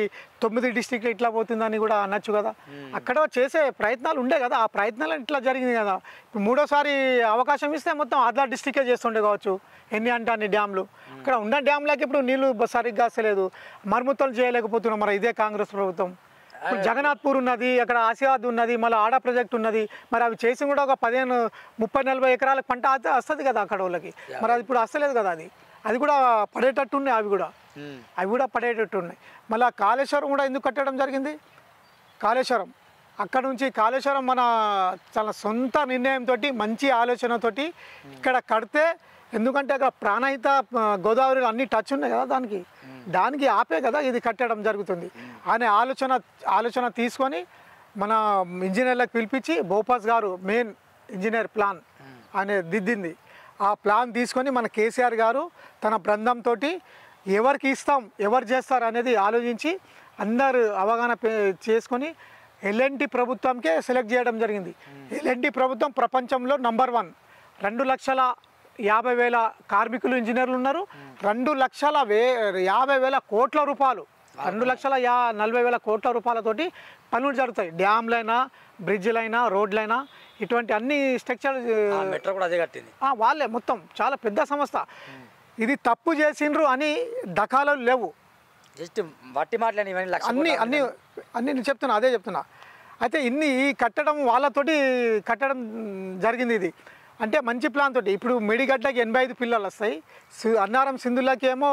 9 డిస్టిక్లు ఇట్లా పోతుందని కూడా అనొచ్చు కదా. అక్కడ చేసే ప్రయత్నాలు ఉండే కదా, ఆ ప్రయత్నాలు ఇట్లా జరిగింది కదా. ఇప్పుడు మూడోసారి అవకాశం ఇస్తే మొత్తం ఆదిలాబాద్ డిస్టిక్కే చేస్తుండే కావచ్చు. ఎన్ని అంటే అన్ని డ్యామ్లు, ఇక్కడ ఉన్న డ్యామ్లకి ఇప్పుడు నీళ్లు సరిగ్గా వస్తలేదు, మరమ్మతులు చేయలేకపోతున్నాం. మరి ఇదే కాంగ్రెస్ ప్రభుత్వం. ఇప్పుడు జగన్నాథ్పూర్ ఉన్నది, అక్కడ ఆసియాబాద్ ఉన్నది, మళ్ళీ ఆడా ప్రాజెక్ట్ ఉన్నది. మరి అవి చేసి కూడా ఒక 15, 30, 40 ఎకరాల పంట వస్తుంది కదా అక్కడ వాళ్ళకి. మరి అది ఇప్పుడు వస్తలేదు కదా. అది కూడా పడేటట్టు ఉన్నాయి. అవి కూడా పడేటట్టు ఉన్నాయి. మళ్ళీ కాళేశ్వరం కూడా ఎందుకు కట్టడం జరిగింది? కాళేశ్వరం అక్కడ నుంచి కాళేశ్వరం మన చాలా సొంత నిర్ణయంతో, మంచి ఆలోచనతోటి ఇక్కడ కడితే, ఎందుకంటే అక్కడ ప్రాణహిత గోదావరి అన్ని టచ్ ఉన్నాయి కదా, దానికి ఆపే కదా ఇది కట్టడం జరుగుతుంది అనే ఆలోచన తీసుకొని మన ఇంజనీర్లకు పిలిపించి బోపాస్ గారు మెయిన్ ఇంజనీర్ ప్లాన్ అనే దిద్దింది. ఆ ప్లాన్ తీసుకొని మన కేసీఆర్ గారు తన బృందంతో ఎవరికి ఇస్తాం, ఎవరు చేస్తారు అనేది ఆలోచించి అందరు అవగాహన చేసుకొని ఎల్ఎన్టీ ప్రభుత్వంకే సెలెక్ట్ చేయడం జరిగింది. ఎల్ఎన్టీ ప్రభుత్వం ప్రపంచంలో నంబర్ 1. 2,50,000 కార్మికులు, ఇంజనీర్లు ఉన్నారు. 2,50,000 కోట్ల రూపాయలు, 2,40,000 కోట్ల రూపాయలతోటి పనులు జరుగుతాయి. డ్యామ్లైనా, బ్రిడ్జ్లైనా, రోడ్లైనా, ఇటువంటి అన్ని స్ట్రక్చర్ మెట్రో కూడా అదే కట్టింది వాళ్ళే. మొత్తం చాలా పెద్ద సంస్థ. ఇది తప్పు చేసిండ్రు అని దఖాలు లేవు. జస్ట్ వట్టి మాటలని అన్ని నేను చెప్తున్నా, అదే చెప్తున్నా. అయితే ఈ కట్టడం వాళ్ళతోటి కట్టడం జరిగింది. ఇది అంటే మంచి ప్లాన్ తోటి. ఇప్పుడు మెడిగడ్డకి 85 పిల్లర్లు వస్తాయి, అన్నారం సింధులకి ఏమో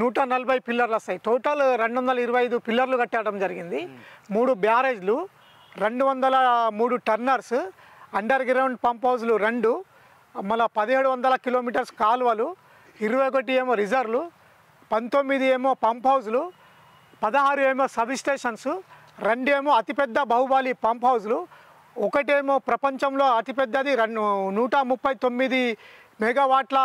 140 పిల్లర్లు వస్తాయి. టోటల్ 225 పిల్లర్లు కట్టడం జరిగింది. 3 బ్యారేజ్లు, 203 టర్నర్స్, అండర్ గ్రౌండ్ పంప్ హౌస్లు 2, మళ్ళీ 1700 కిలోమీటర్స్ కాలువలు, 21 ఏమో రిజర్వ్లు, 19 ఏమో పంప్ హౌస్లు, 16 ఏమో సబ్ స్టేషన్స్, 2 ఏమో అతిపెద్ద బాహుబలి పంప్ హౌస్లు, 1 ఏమో ప్రపంచంలో అతిపెద్దది 139 మెగావాట్ల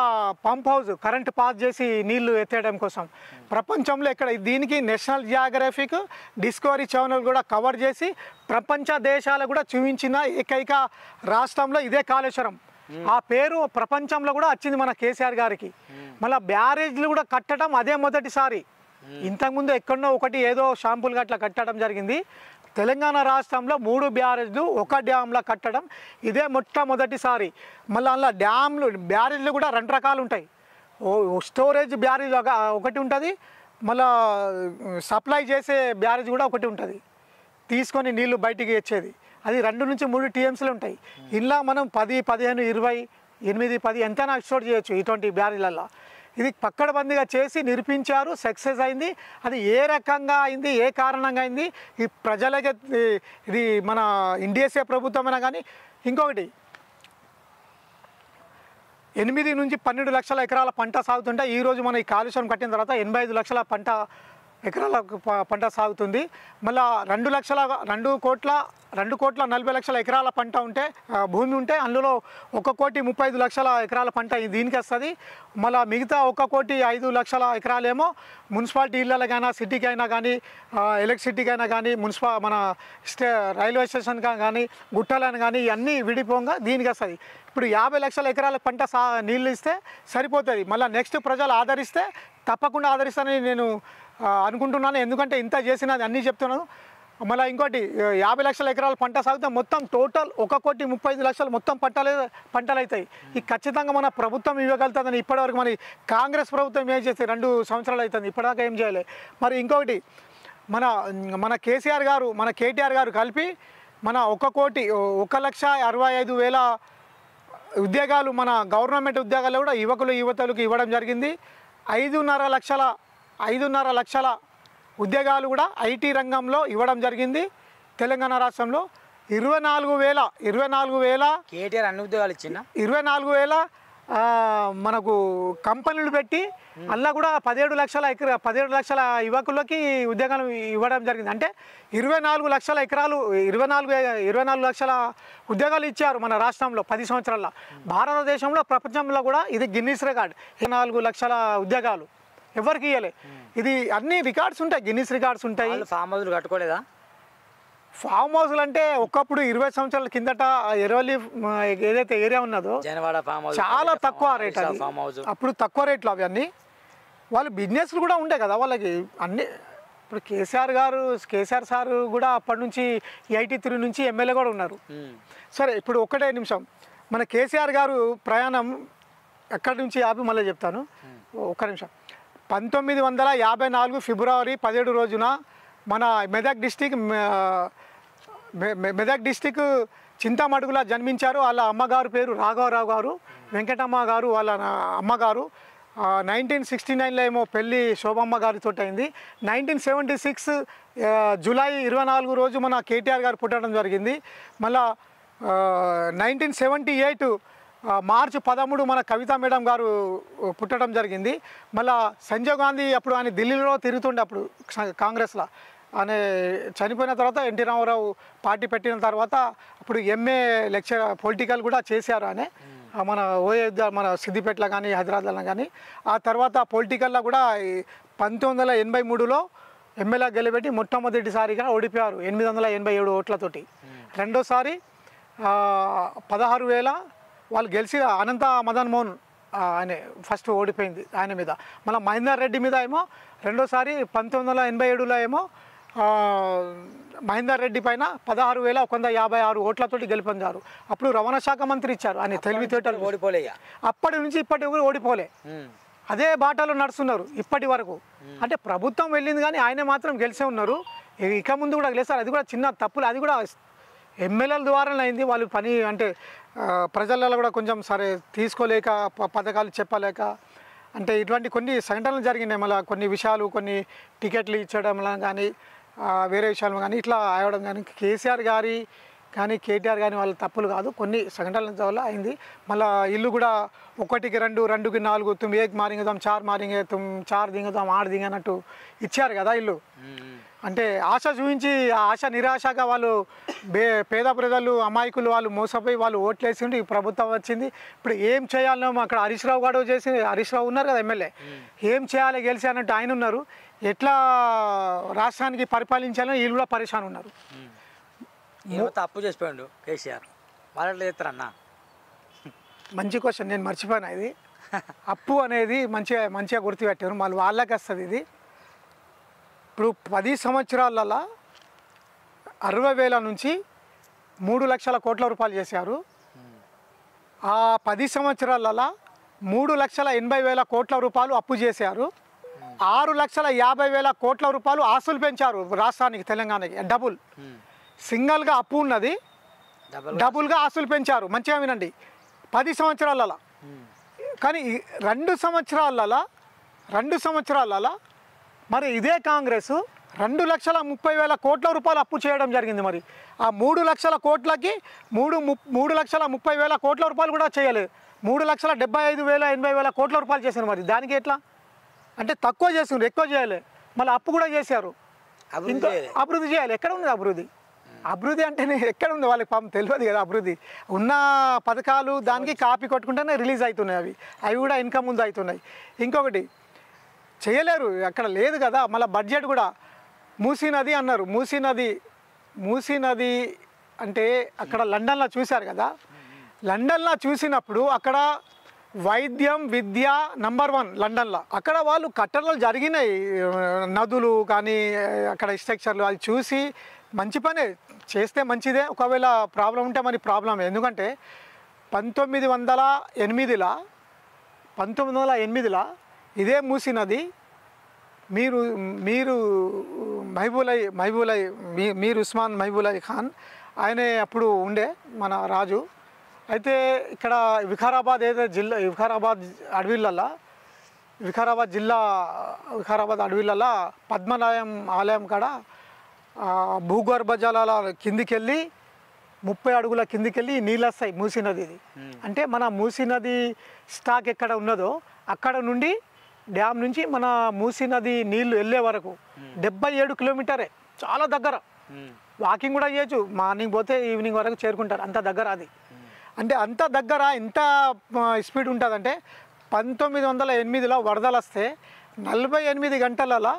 పంప్ హౌస్ కరెంట్ పాస్ చేసి నీళ్లు ఎత్తేయడం కోసం ప్రపంచంలో ఇక్కడ. దీనికి నేషనల్ జియోగ్రఫిక్, డిస్కవరీ ఛానల్ కూడా కవర్ చేసి ప్రపంచ దేశాలు కూడా చూపించిన ఏకైక రాష్ట్రంలో ఇదే కాళేశ్వరం. ఆ పేరు ప్రపంచంలో కూడా వచ్చింది మన కేసీఆర్ గారికి. మళ్ళీ బ్యారేజ్లు కూడా కట్టడం అదే మొదటిసారి. ఇంతకుముందు ఎక్కడో ఒకటి ఏదో షాంపుల్గా అట్లా కట్టడం జరిగింది. తెలంగాణ రాష్ట్రంలో 3 బ్యారేజ్లు, 1 డ్యామ్లా కట్టడం ఇదే మొట్టమొదటిసారి. మళ్ళీ అందులో బ్యారేజ్లు కూడా 2 రకాలు ఉంటాయి. స్టోరేజ్ బ్యారేజ్ ఒకటి ఉంటుంది, మళ్ళీ సప్లై చేసే బ్యారేజ్ కూడా ఒకటి ఉంటుంది, తీసుకొని నీళ్లు బయటికి వచ్చేది. అది 2 నుంచి 3 టీఎంసీలు ఉంటాయి. ఇలా మనం 10, 15, 20, 8, 10 ఎంతైనా స్టోర్ చేయొచ్చు ఇటువంటి బ్యారేజ్లలో. ఇది పక్కడబందిగా చేసి నిరూపించారు, సక్సెస్ అయింది. అది ఏ రకంగా అయింది, ఏ కారణంగా అయింది, ఈ ప్రజలకి ఇది మన ఎన్డీఏ ప్రభుత్వమైనా కానీ. ఇంకొకటి 8 నుంచి 12 లక్షల ఎకరాల పంట సాగుతుంటే ఈరోజు మన ఈ కాలుష్యం కట్టిన తర్వాత 85 లక్షల ఎకరాల పంట సాగుతుంది. మళ్ళీ 2,40,00,000 ఎకరాల పంట ఉంటే భూమి ఉంటే అందులో 1,35,00,000 ఎకరాల పంట దీనికి వస్తుంది. మళ్ళీ మిగతా 1,05,00,000 ఎకరాలేమో మున్సిపాలిటీ ఇళ్ళకైనా, సిటీకి అయినా కానీ, ఎలక్ట్రిసిటీకి అయినా కానీ, మన రైల్వే స్టేషన్కి కానీ, గుట్టలని కానీ ఇవన్నీ విడిపోగా దీనికి వస్తుంది. ఇప్పుడు 50 లక్షల ఎకరాల పంట నీళ్ళు ఇస్తే సరిపోతుంది. మళ్ళీ నెక్స్ట్ ప్రజలు ఆదరిస్తే తప్పకుండా ఆదరిస్తానని నేను అనుకుంటున్నాను. ఎందుకంటే ఇంత చేసినది అన్నీ చెప్తున్నాను. మళ్ళీ ఇంకోటి 50 లక్షల ఎకరాల పంట సాగితే మొత్తం టోటల్ 1,35,00,000 మొత్తం పంటలు అవుతాయి. ఇది ఖచ్చితంగా మన ప్రభుత్వం ఇవ్వగలుగుతుందని ఇప్పటివరకు మరి కాంగ్రెస్ ప్రభుత్వం ఏం చేస్తే 2 సంవత్సరాలు అవుతుంది, ఇప్పటిదాకా ఏం చేయలేదు. మరి ఇంకొకటి మన మన కేసీఆర్ గారు మన కేటీఆర్ గారు కలిపి మన 1,65,000 ఉద్యోగాలు మన గవర్నమెంట్ ఉద్యోగాలు కూడా యువతలకు ఇవ్వడం జరిగింది. 5.5 లక్షల ఉద్యోగాలు కూడా ఐటీ రంగంలో ఇవ్వడం జరిగింది. తెలంగాణ రాష్ట్రంలో 24,000 కేటీఆర్ అన్ని ఉద్యోగాలు ఇచ్చిందా? 24,000 మనకు కంపెనీలు పెట్టి అలా కూడా 17 లక్షల యువకులకి ఉద్యోగాలు ఇవ్వడం జరిగింది. అంటే 24 లక్షల ఎకరాలు 24 లక్షల ఉద్యోగాలు ఇచ్చారు మన రాష్ట్రంలో 10 సంవత్సరాల్లో. భారతదేశంలో ప్రపంచంలో కూడా ఇది గిన్నిస్ రికార్డ్. 24 లక్షల ఉద్యోగాలు ఎవరికి ఇవ్వలే. ఇది అన్ని రికార్డ్స్ ఉంటాయి, గిన్నిస్ రికార్డ్స్ ఉంటాయి. ఫామ్ హౌస్లు కట్టుకోలేదా? ఫామ్ హౌస్లు అంటే ఒకప్పుడు 20 సంవత్సరాల కిందట ఎర్రవల్లి ఏదైతే ఏరియా ఉన్నదో చాలా తక్కువ రేట్ అది. అప్పుడు తక్కువ రేట్లు అవి అన్నీ. వాళ్ళు బిజినెస్లు కూడా ఉండే కదా వాళ్ళకి అన్నీ. ఇప్పుడు కేసీఆర్ సార్ కూడా అప్పటి నుంచి 83 నుంచి ఎమ్మెల్యే కూడా ఉన్నారు. సరే, ఇప్పుడు ఒక్కటే నిమిషం, మన కేసీఆర్ గారు ప్రయాణం ఎక్కడి నుంచి ఆపి మళ్ళీ చెప్తాను, ఒక్క నిమిషం. 1954 ఫిబ్రవరి 17 రోజున మన మెదక్ డిస్టిక్ చింతామడుగులా జన్మించారు. వాళ్ళ అమ్మగారు పేరు రాఘవరావు గారు, వెంకటమ్మ గారు వాళ్ళ అమ్మగారు. 1969లో ఏమో పెళ్ళి శోభమ్మ గారితో అయింది. 1976 జూలై 24 రోజు మన కేటీఆర్ గారు పుట్టడం జరిగింది. మళ్ళా 1978 మార్చి 13 మన కవితా మేడం గారు పుట్టడం జరిగింది. మళ్ళా సంజయ్ గాంధీ అప్పుడు ఆయన ఢిల్లీలో తిరుగుతుండే అప్పుడు కాంగ్రెస్లో. ఆయన చనిపోయిన తర్వాత ఎన్టీ రామారావు పార్టీ పెట్టిన తర్వాత అప్పుడు ఎంఏ లెక్చర్ పొలిటికల్ కూడా చేశారు ఆయన. మన మన సిద్దిపేటలో కానీ హైదరాబాద్లో కానీ. ఆ తర్వాత పొలిటికల్లో కూడా 1983లో ఎమ్మెల్యే గెలిపెట్టి మొట్టమొదటిసారిగా ఓడిపోయారు 887 ఓట్లతోటి. రెండోసారి 16,000 వాళ్ళు గెలిచి అనంత మదన్ మోహన్ ఆయన ఫస్ట్ ఓడిపోయింది ఆయన మీద. మళ్ళీ మహేందర్ రెడ్డి మీద ఏమో రెండోసారి 1987లో ఏమో మహేందర్ రెడ్డి పైన 16,156 ఓట్లతోటి గెలుపొందారు. అప్పుడు రవాణా శాఖ మంత్రి ఇచ్చారు. ఆయన తెలివితేటలు ఓడిపోలే. అప్పటి నుంచి ఇప్పటి కూడా ఓడిపోలే, అదే బాటలో నడుస్తున్నారు ఇప్పటి వరకు. అంటే ప్రభుత్వం వెళ్ళింది కానీ ఆయన మాత్రం గెలిచే ఉన్నారు. ఇక ముందు కూడా గెలుస్తారు. అది కూడా చిన్న తప్పులు, అది కూడా ఎమ్మెల్యేల ద్వారానే అయింది. వాళ్ళు పని అంటే ప్రజలలో కూడా కొంచెం సరే తీసుకోలేక పథకాలు చెప్పలేక అంటే ఇటువంటి కొన్ని సంఘటనలు జరిగినాయి. మళ్ళీ కొన్ని విషయాలు, కొన్ని టికెట్లు ఇచ్చడం కానీ వేరే విషయాలు కానీ ఇట్లా అవ్వడం కానీ కేసీఆర్ గారి కానీ కేటీఆర్ కానీ వాళ్ళ తప్పులు కాదు, కొన్ని సంఘటనల వల్ల అయింది. మళ్ళీ ఇల్లు కూడా 1కి 2, 2కి 4, तुम एक मारेंगे तो हम 4 मारेंगे, तुम 4 देंगे तो हम 8 देंगे అన్నట్టు ఇచ్చారు కదా ఇల్లు. అంటే ఆశ చూపించి ఆశ నిరాశగా వాళ్ళు పేద ప్రజలు అమాయకులు వాళ్ళు మోసపోయి వాళ్ళు ఓట్లేసిండి. ఈ ప్రభుత్వం వచ్చింది. ఇప్పుడు ఏం చేయాలనో అక్కడ హరీష్ రావు గారు చేసి, హరీష్ రావు ఉన్నారు కదా ఎమ్మెల్యే, ఏం చేయాలి గెలిచి అన్నట్టు ఆయన ఉన్నారు. ఎట్లా రాష్ట్రానికి పరిపాలించాలని వీళ్ళు కూడా పరేషాన్ ఉన్నారు. తప్పు చేసిపోయాడు కేసీఆర్, వాళ్ళు చేస్తారన్నా. మంచి క్వశ్చన్, నేను మర్చిపోయినా ఇది. అప్పు అనేది మంచిగా గుర్తుపెట్టారు. మళ్ళీ వాళ్ళకి వస్తుంది ఇది. ఇప్పుడు 10 సంవత్సరాలలో 60,000 నుంచి 3 లక్షల కోట్ల రూపాయలు చేశారు. ఆ 10 సంవత్సరాలలో 3,80,000 కోట్ల రూపాయలు అప్పు చేశారు. 6,50,000 కోట్ల రూపాయలు ఆస్తులు పెంచారు రాష్ట్రానికి, తెలంగాణకి. డబుల్ సింగిల్గా అప్పు ఉన్నది, డబుల్గా ఆస్తులు పెంచారు. మంచిగా వినండి, 10 సంవత్సరాలలో. కానీ 2 సంవత్సరాలలో మరి ఇదే కాంగ్రెస్ 2,30,000 కోట్ల రూపాయలు అప్పు చేయడం జరిగింది. మరి ఆ 3 లక్షల కోట్లకి 3,30,000 కోట్ల రూపాయలు కూడా చేయలేదు. 3,75,000-80,000 కోట్ల రూపాయలు చేశారు. మరి దానికి ఎట్లా అంటే తక్కువ చేస్తున్నారు, ఎక్కువ చేయలే. మళ్ళీ అప్పు కూడా చేశారు. ఇంకా అభివృద్ధి చేయాలి. ఎక్కడ ఉంది అభివృద్ధి? అభివృద్ధి అంటేనే ఎక్కడ ఉంది వాళ్ళకి పాపం తెలియదు కదా. అభివృద్ధి ఉన్న పథకాలు దానికి కాపీ కొట్టుకుంటేనే రిలీజ్ అవుతున్నాయి. అవి కూడా ఇన్కమ్ ముందు అవుతున్నాయి. ఇంకొకటి చేయలేరు, అక్కడ లేదు కదా. మళ్ళీ బడ్జెట్ కూడా మూసీ నది అన్నారు. మూసీ నది అంటే అక్కడ లండన్లో చూశారు కదా. లండన్లో చూసినప్పుడు అక్కడ వైద్యం విద్య నంబర్ 1 లండన్లో. అక్కడ వాళ్ళు కట్టడాలు జరిగినాయి, నదులు కానీ అక్కడ స్ట్రక్చర్లు, అది చూసి మంచి పనే చేస్తే మంచిదే. ఒకవేళ ప్రాబ్లం ఉంటే మరి ప్రాబ్లమే. ఎందుకంటే 1908లో ఇదే మూసీ నది మీరు మహబూలై మీర్ ఉస్మాన్ మహబూలై ఖాన్ ఆయనే అప్పుడు ఉండే మన రాజు. అయితే ఇక్కడ వికారాబాద్ ఏదైతే జిల్లా వికారాబాద్ అడవిలలో పద్మనాయం ఆలయం కాడ భూగర్భ జలాల కిందికెళ్ళి 30 అడుగుల కిందికెళ్ళి నీళ్ళు వస్తాయి మూసీ నది. ఇది అంటే మన మూసీ నది స్టాక్ ఎక్కడ ఉన్నదో అక్కడ నుండి డ్యామ్ నుంచి మన మూసీ నది నీళ్లు వెళ్ళే వరకు 77 కిలోమీటరే, చాలా దగ్గర. వాకింగ్ కూడా చేయొచ్చు, మార్నింగ్ పోతే ఈవినింగ్ వరకు చేరుకుంటారు, అంత దగ్గర అది. అంటే అంత దగ్గర ఎంత స్పీడ్ ఉంటుందంటే 1908లో వరదలు వస్తే 48 గంటలలో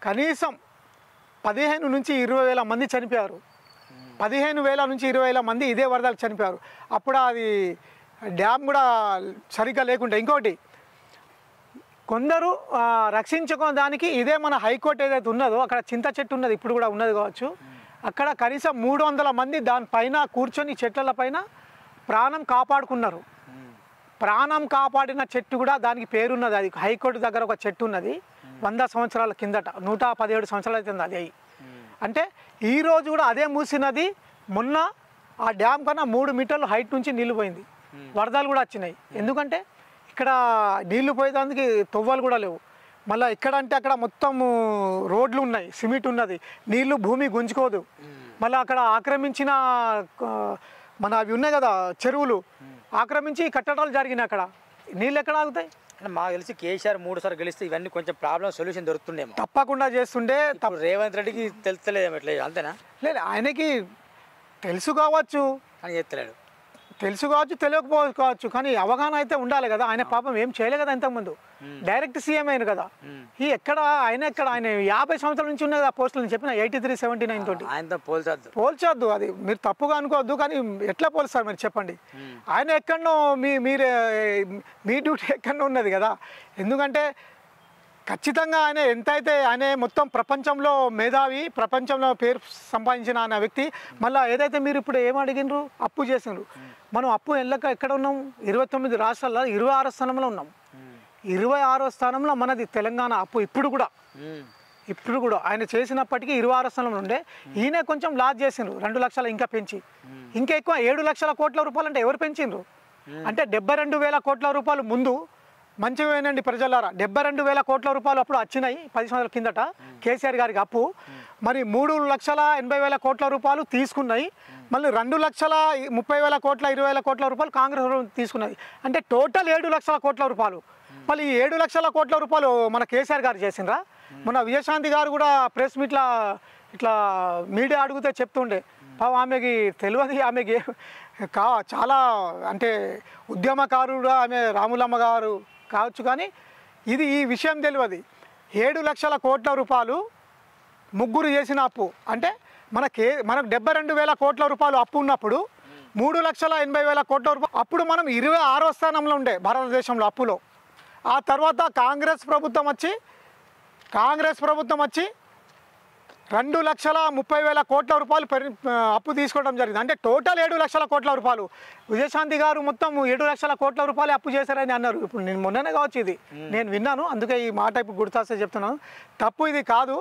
కనీసం 15 నుంచి 20 వేల మంది చనిపోయారు. 15,000 నుంచి 20,000 మంది ఇదే వరదలు చనిపోయారు. అప్పుడు అది డ్యామ్ కూడా సరిగ్గా లేకుంటే. ఇంకోటి కొందరు రక్షించుకోవడానికి ఇదే మన హైకోర్టు ఏదైతే ఉన్నదో అక్కడ చింత చెట్టు ఉన్నది, ఇప్పుడు కూడా ఉన్నది కావచ్చు, అక్కడ కనీసం 300 మంది దానిపైన కూర్చొని చెట్ల పైన ప్రాణం కాపాడుకున్నారు. ప్రాణం కాపాడిన చెట్టు కూడా దానికి పేరున్నది. అది హైకోర్టు దగ్గర ఒక చెట్టు ఉన్నది 100 సంవత్సరాల కిందట, 117 సంవత్సరాలు అవుతుంది అది అయ్యి. అంటే ఈరోజు కూడా అదే మూసీ నది మొన్న ఆ డ్యామ్ కన్నా 3 మీటర్లు హైట్ నుంచి నీళ్ళు పోయింది. వరదలు కూడా వచ్చినాయి. ఎందుకంటే ఇక్కడ నీళ్లు పోయేదానికి తొవ్వలు కూడా లేవు. మళ్ళీ ఇక్కడ అంటే అక్కడ మొత్తం రోడ్లు ఉన్నాయి, సిమెంట్ ఉన్నది, నీళ్లు భూమి గుంజుకోదు. మళ్ళీ అక్కడ ఆక్రమించిన మన అవి ఉన్నాయి కదా చెరువులు, ఆక్రమించి కట్టడాలు జరిగినాయి. అక్కడ నీళ్ళు ఎక్కడ ఆగుతాయి? అంటే మాకు తెలిసి కేసీఆర్ 3 సార్లు గెలిస్తే ఇవన్నీ కొంచెం ప్రాబ్లం సొల్యూషన్ దొరుకుతుండేమో. తప్పకుండా చేస్తుండే. రేవంత్ రెడ్డికి తెలుస్తలేదేమో ఎట్లా, అంతేనా? లేదు, ఆయనకి తెలుసు కావచ్చు అని చెప్తలేడు. తెలుసు కావచ్చు, తెలియకపోవచ్చు, కానీ అవగాహన అయితే ఉండాలి కదా. ఆయన పాపం ఏం చేయలే కదా ఇంతకుముందు, డైరెక్ట్ సీఎం అయిన కదా. ఈ ఎక్కడ ఆయన 50 సంవత్సరాల నుంచి ఉన్నది ఆ పోస్టులు. నేను చెప్పిన 83-79 తోటి ఆయనతో పోల్చొద్దు. అది మీరు తప్పుగా అనుకోవద్దు, కానీ ఎట్లా పోలుస్తారు మీరు చెప్పండి? ఆయన ఎక్కడనో మీ డ్యూటీ ఎక్కడనో ఉన్నది కదా. ఎందుకంటే ఖచ్చితంగా ఆయన ఎంతైతే ఆయన మొత్తం ప్రపంచంలో మేధావి, ప్రపంచంలో పేరు సంపాదించిన ఆయన వ్యక్తి. మళ్ళీ ఏదైతే మీరు ఇప్పుడు ఏం అడిగినరు, అప్పు చేసినారు. మనం అప్పు ఎక్కడ ఉన్నాం? 29 రాష్ట్రాల్లో 26వ స్థానంలో ఉన్నాం. 26వ స్థానంలో మనది తెలంగాణ అప్పు. ఇప్పుడు కూడా ఆయన చేసినప్పటికీ 26వ స్థానంలో ఉండే. ఈయన కొంచెం లాస్ చేసిండ్రు, 2 లక్షలు ఇంకా పెంచి, ఇంకా ఎక్కువ 7 లక్షల కోట్ల రూపాయలు అంటే ఎవరు పెంచిండ్రు? అంటే 72,000 కోట్ల రూపాయలు ముందు మంచిగా పోయినండి ప్రజలారా. 72,000 కోట్ల రూపాయలు అప్పుడు వచ్చినాయి 10 సంవత్సరాల కిందట కేసీఆర్ గారికి అప్పు. మరి 3,80,000 కోట్ల రూపాయలు తీసుకున్నాయి. మళ్ళీ 2,30,000 కోట్ల 20,000 కోట్ల రూపాయలు కాంగ్రెస్ తీసుకున్నది. అంటే టోటల్ 7 లక్షల కోట్ల రూపాయలు. మళ్ళీ 7 లక్షల కోట్ల రూపాయలు మన కేసీఆర్ గారు చేసిండ్రా? మన విజయశాంతి గారు కూడా ప్రెస్ మీట్లా ఇట్లా మీడియా అడిగితే చెప్తుండే. ఆమెకి తెలియదు, ఆమెకి చాలా అంటే ఉద్యమకారుడు ఆమె, రాములమ్మ గారు కావచ్చు, కానీ ఈ విషయం తెలియదు. 7 లక్షల కోట్ల రూపాయలు ముగ్గురు చేసిన అప్పు. అంటే మనకు 72,000 కోట్ల రూపాయలు అప్పు ఉన్నప్పుడు 3,80,000 కోట్ల రూపాయలు అప్పుడు మనం 26వ స్థానంలో ఉండే భారతదేశంలో అప్పులో. ఆ తర్వాత కాంగ్రెస్ ప్రభుత్వం వచ్చి 2,30,000 కోట్ల రూపాయలు అప్పు తీసుకోవడం జరిగింది. అంటే టోటల్ 7 లక్షల కోట్ల రూపాయలు. విజయశాంతి గారు మొత్తం 7 లక్షల కోట్ల రూపాయలు అప్పు చేశారని అన్నారు. ఇప్పుడు నేను మొన్ననే కావచ్చు, ఇది నేను విన్నాను, అందుకే ఈ మాట ఇప్పుడు గుర్తొస్తే చెప్తున్నాను. తప్పు ఇది కాదు.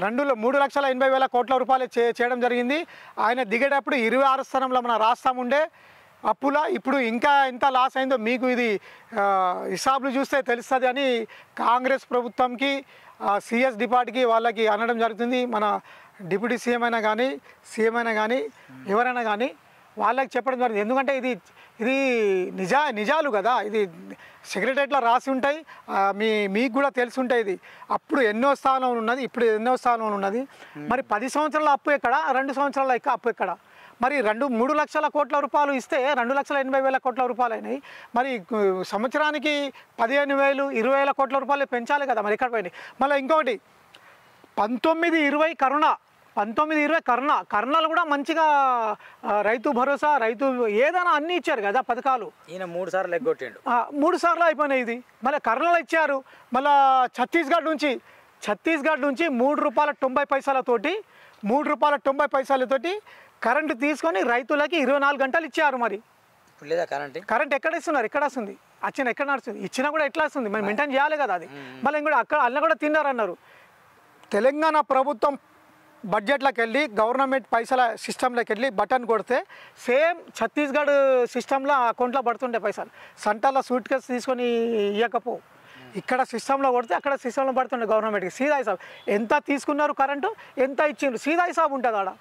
3,80,000 కోట్ల రూపాయలు చేయడం జరిగింది. ఆయన దిగేటప్పుడు 26వ స్థానంలో మన రాష్ట్రం ఉండే అప్పులా. ఇప్పుడు ఇంకా ఎంత లాస్ అయిందో మీకు ఇది హిసాబులు చూస్తే తెలుస్తుంది అని కాంగ్రెస్ ప్రభుత్వంకి, సిఎస్ డిపార్ట్కి వాళ్ళకి అనడం జరుగుతుంది. మన డిప్యూటీ సీఎం అయినా కానీ, సీఎం అయినా కానీ, ఎవరైనా కానీ వాళ్ళకి చెప్పడం జరుగుతుంది. ఎందుకంటే ఇది నిజాలు కదా. ఇది సెక్రటరియట్లో రాసి ఉంటాయి, మీకు కూడా తెలిసి ఉంటాయి. ఇది అప్పుడు ఎన్నో స్థానంలో ఉన్నది, ఇప్పుడు ఎన్నో స్థానంలో ఉన్నది. మరి 10 సంవత్సరాల అప్పు ఎక్కడ, 2 సంవత్సరాల అప్పు ఎక్కడ? మరి 3 లక్షల కోట్ల రూపాయలు ఇస్తే 2,80,000 కోట్ల రూపాయలు అయినాయి. మరి సంవత్సరానికి 15,000, 20,000 కోట్ల రూపాయలు పెంచాలి కదా. మరి ఎక్కడ పోయినాయి? మళ్ళీ ఇంకొకటి 19-20 కరోనాలు కూడా మంచిగా రైతు భరోసా, రైతు ఏదైనా అన్నీ ఇచ్చారు కదా పథకాలు. ఈయన 3 సార్లు ఎగ్గొట్టిండు. 3 సార్లు అయిపోయినాయి. ఇది మళ్ళీ కరోనాలో ఇచ్చారు. మళ్ళీ ఛత్తీస్గఢ్ నుంచి 3 రూపాయల 90 పైసలతోటి, 3 రూపాయల 90 పైసలతోటి కరెంటు తీసుకొని రైతులకి 24 గంటలు ఇచ్చారు. మరి లేదా కరెంట్ ఎక్కడ ఇస్తున్నారు? ఎక్కడ వస్తుంది? ఎక్కడ నడుస్తుంది? ఇచ్చినా కూడా ఎట్లా వస్తుంది? మరి మెయింటైన్ చేయాలి కదా అది. మళ్ళీ ఇంకోటి అక్కడ అన్న కూడా తిన్నారన్నారు. తెలంగాణ ప్రభుత్వం బడ్జెట్లోకి వెళ్ళి గవర్నమెంట్ పైసల సిస్టంలోకి వెళ్ళి బటన్ కొడితే సేమ్ ఛత్తీస్గఢ్ సిస్టంలో అకౌంట్లో పడుతుండే పైసలు. సంటాల సూట్ కేసు తీసుకొని ఇవ్వకపో, ఇక్కడ సిస్టంలో కొడితే అక్కడ సిస్టంలో పడుతుండే గవర్నమెంట్కి. సీదా హిసాబ్ ఎంత తీసుకున్నారు కరెంటు, ఎంత ఇచ్చిండ్రు, సీదా హిసాబ్ ఉంటుంది ఆడ.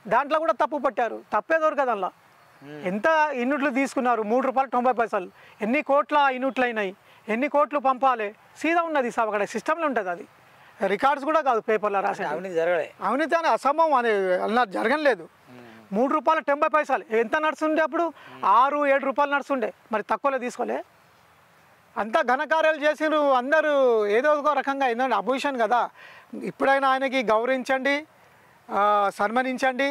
దాంట్లో కూడా తప్పు పట్టారు, తప్పే దొరకదు అందులో. ఎంత యూనిట్లు తీసుకున్నారు, ₹3.90, ఎన్ని కోట్ల యూనిట్లు అయినాయి, ఎన్ని కోట్లు పంపాలి, సీదా ఉన్నది హిసాబ్ అక్కడ సిస్టంలో ఉంటుంది. అది రికార్డ్స్ కూడా కాదు పేపర్లో రాసి. అవినీతి అని అసంభవం అని అలా జరగలేదు. ₹3.90 ఎంత నడుస్తుండే అప్పుడు, ₹6-7 నడుస్తుండే. మరి తక్కువలో తీసుకోలే, అంతా ఘనకార్యాలు చేసిరు అందరూ. ఏదో ఒక రకంగా ఏంటంటే అపోజిషన్ కదా. ఇప్పుడైనా ఆయనకి గౌరవించండి, సన్మానించండి,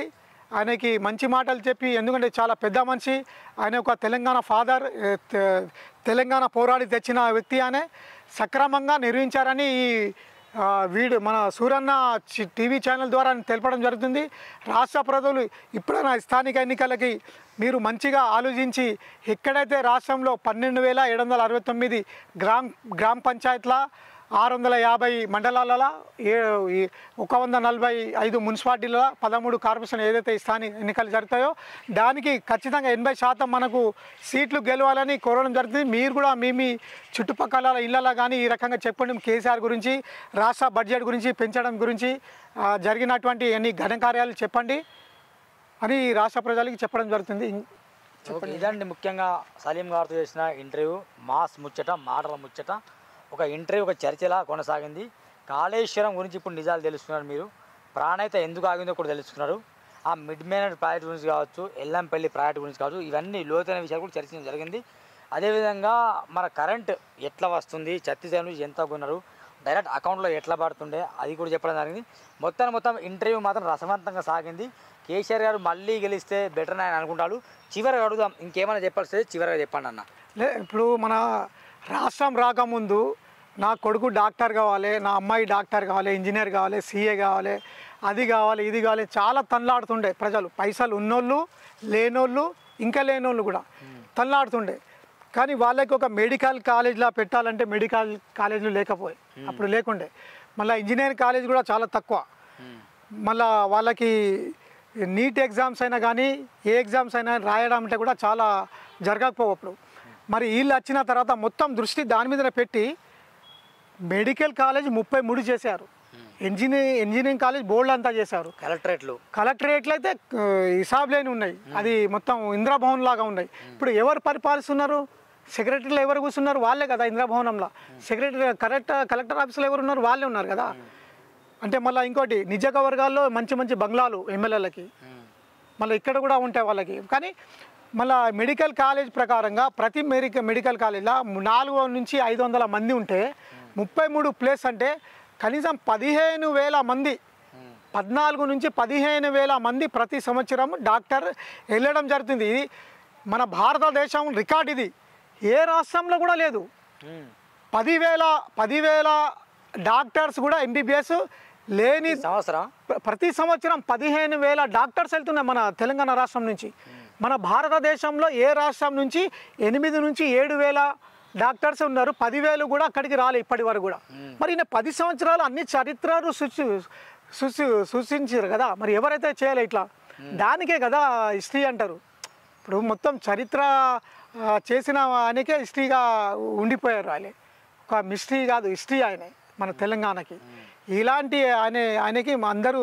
ఆయనకి మంచి మాటలు చెప్పి. ఎందుకంటే చాలా పెద్ద మనిషి ఆయన, ఒక తెలంగాణ ఫాదర్, తెలంగాణ పోరాడి తెచ్చిన వ్యక్తి. ఆయన సక్రమంగా నిర్వహించారని ఈ వీడు మన సూరన్న టీవీ ఛానల్ ద్వారా తెలపడం జరుగుతుంది. రాష్ట్ర ప్రజలు ఇప్పుడైనా స్థానిక ఎన్నికలకి మీరు మంచిగా ఆలోచించి, ఎక్కడైతే రాష్ట్రంలో 12,769 గ్రామ పంచాయతీల, 650 మండలాలలో, 145 మున్సిపాలిటీల, 13 కార్పొరేషన్ ఏదైతే స్థానిక ఎన్నికలు జరుగుతాయో దానికి ఖచ్చితంగా 80% మనకు సీట్లు గెలవాలని కోరడం జరుగుతుంది. మీరు కూడా మీ చుట్టుపక్కల ఇళ్ళలో కానీ ఈ రకంగా చెప్పండి, కేసీఆర్ గురించి, రాష్ట్ర బడ్జెట్ గురించి పెంచడం గురించి, జరిగినటువంటి అన్ని ఘనకార్యాలు చెప్పండి అని రాష్ట్ర ప్రజలకి చెప్పడం జరుగుతుంది. ఇదండి ముఖ్యంగా సలీం గారితో చేసిన ఇంటర్వ్యూ. మాస్ ముచ్చట, మాటల ముచ్చట, ఒక ఇంటర్వ్యూ, ఒక చర్చలా కొనసాగింది. కాళేశ్వరం గురించి ఇప్పుడు నిజాలు తెలుసుకున్నారు మీరు. ప్రాణైతే ఎందుకు ఆగిందో కూడా తెలుసుకున్నారు. ఆ మిడ్ మేనర్ ప్రాజెక్ట్ గురించి కావచ్చు, ఎల్లంపల్లి ప్రాజెక్ట్ గురించి కావచ్చు, ఇవన్నీ లోతైన విషయాలు కూడా చర్చించడం జరిగింది. అదేవిధంగా మన కరెంట్ ఎట్లా వస్తుంది, ఛత్తీస్గఢ్ నుంచి ఎంత కొన్నారు, డైరెక్ట్ అకౌంట్లో ఎట్లా పడుతుండే అది కూడా చెప్పడం జరిగింది. మొత్తం ఇంటర్వ్యూ మాత్రం రసవంతంగా సాగింది. కేసీఆర్ గారు మళ్ళీ గెలిస్తే బెటర్ అని ఆయన అనుకుంటాడు. చివరిగా అడుగుదాం, ఇంకేమైనా చెప్పాల్సి చివరిగా చెప్పండి అన్న. ఇప్పుడు మన రాష్ట్రం రాకముందు నా కొడుకు డాక్టర్ కావాలి, నా అమ్మాయి డాక్టర్ కావాలి, ఇంజనీర్ కావాలి, సీఏ కావాలి, అది కావాలి, ఇది కావాలి, చాలా తన్లాడుతుండే ప్రజలు. పైసలు ఉన్నోళ్ళు, లేనోళ్ళు, ఇంకా లేనోళ్ళు కూడా తన్లాడుతుండే. కానీ వాళ్ళకి ఒక మెడికల్ కాలేజ్లా పెట్టాలంటే మెడికల్ కాలేజీలు లేకపోయి, అప్పుడు లేకుండే. మళ్ళీ ఇంజనీరింగ్ కాలేజ్ కూడా చాలా తక్కువ. మళ్ళీ వాళ్ళకి నీట్ ఎగ్జామ్స్ అయినా కానీ ఏ ఎగ్జామ్స్ అయినా రాయడం అంటే కూడా చాలా జరగకపోవు అప్పుడు. మరి వీళ్ళు వచ్చిన తర్వాత మొత్తం దృష్టి దాని మీద పెట్టి మెడికల్ కాలేజ్ 33 చేశారు. ఇంజనీరింగ్ కాలేజ్ బోర్డు అంతా చేశారు. కలెక్టరేట్లు అయితే హిసాబ్ లేని ఉన్నాయి, అది మొత్తం ఇంద్రభవన్ లాగా ఉన్నాయి. ఇప్పుడు ఎవరు పరిపాలిస్తున్నారు, సెక్రటరీలు ఎవరు కూర్చున్నారు, వాళ్ళే కదా ఇంద్రభవనంలో. సెక్రటరీ కలెక్టర్ ఆఫీసులో ఎవరు ఉన్నారు, వాళ్ళే ఉన్నారు కదా. అంటే మళ్ళీ ఇంకోటి, నియోజకవర్గాల్లో మంచి మంచి బంగ్లాలు ఎమ్మెల్యేలకి, మళ్ళీ ఇక్కడ కూడా ఉంటాయి వాళ్ళకి. కానీ మళ్ళీ మెడికల్ కాలేజ్ ప్రకారంగా ప్రతి మెడికల్ కాలేజ్లో 400 నుంచి 500 మంది ఉంటే 33 ప్లేస్ అంటే కనీసం 15,000 మంది, 14 నుంచి 15,000 మంది ప్రతి సంవత్సరం డాక్టర్ వెళ్ళడం జరుగుతుంది. ఇది మన భారతదేశం రికార్డ్. ఇది ఏ రాష్ట్రంలో కూడా లేదు. 10,000 డాక్టర్స్ కూడా ఎంబీబీఎస్ లేని సంవత్సరం, ప్రతి సంవత్సరం 15,000 డాక్టర్స్ వెళ్తున్నాయి మన తెలంగాణ రాష్ట్రం నుంచి. మన భారతదేశంలో ఏ రాష్ట్రం నుంచి 8 నుంచి 7,000 డాక్టర్స్ ఉన్నారు, 10,000 కూడా అక్కడికి రాలే ఇప్పటి వరకు కూడా. మరి ఈయన 10 సంవత్సరాలు అన్ని చరిత్రలు సృష్టించారు కదా. మరి ఎవరైతే చేయలే ఇట్లా, దానికే కదా హిస్టరీ అంటారు. ఇప్పుడు మొత్తం చరిత్ర చేసిన ఆయనకే హిస్టరీగా ఉండిపోయారు. ఆయన ఒక మిస్టరీ కాదు, హిస్టరీ ఆయనే మన తెలంగాణకి. ఇలాంటి ఆయనకి అందరూ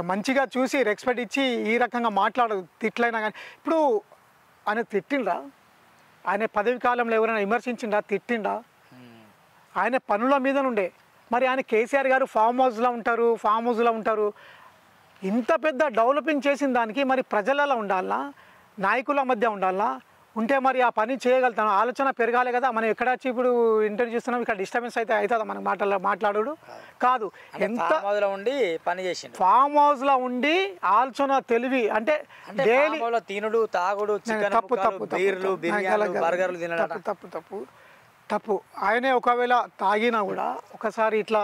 మంచిగా చూసి రెస్పెక్ట్ ఇచ్చి ఈ రకంగా మాట్లాడదు. తిట్లైనా కానీ ఇప్పుడు ఆయన తిట్టిండ్రా, ఆయన పదవి కాలంలో ఎవరైనా విమర్శించిండా, తిట్టిండా? ఆయన పనుల మీద నుండే. మరి ఆయన కేసీఆర్ గారు ఫామ్ హౌస్లో ఉంటారు. ఇంత పెద్ద డెవలపింగ్ చేసిన దానికి మరి ప్రజలలో ఉండాలా, నాయకుల మధ్య ఉండాలా, ఉంటే మరి ఆ పని చేయగలుగుతాం. ఆలోచన పెరగాలి కదా. మనం ఎక్కడ వచ్చి ఇప్పుడు ఇంటర్వ్యూ చేస్తున్నాం, ఇక్కడ డిస్టర్బెన్స్ అయితే అవుతుందా మనకు మాట్లాడు కాదు. ఎంత ఫామ్ హౌస్లో ఉండి ఆలోచన తెలివి అంటే డైలీ తినుడు, తాగుడు, తప్పు. ఆయనే ఒకవేళ తాగినా కూడా ఒకసారి ఇట్లా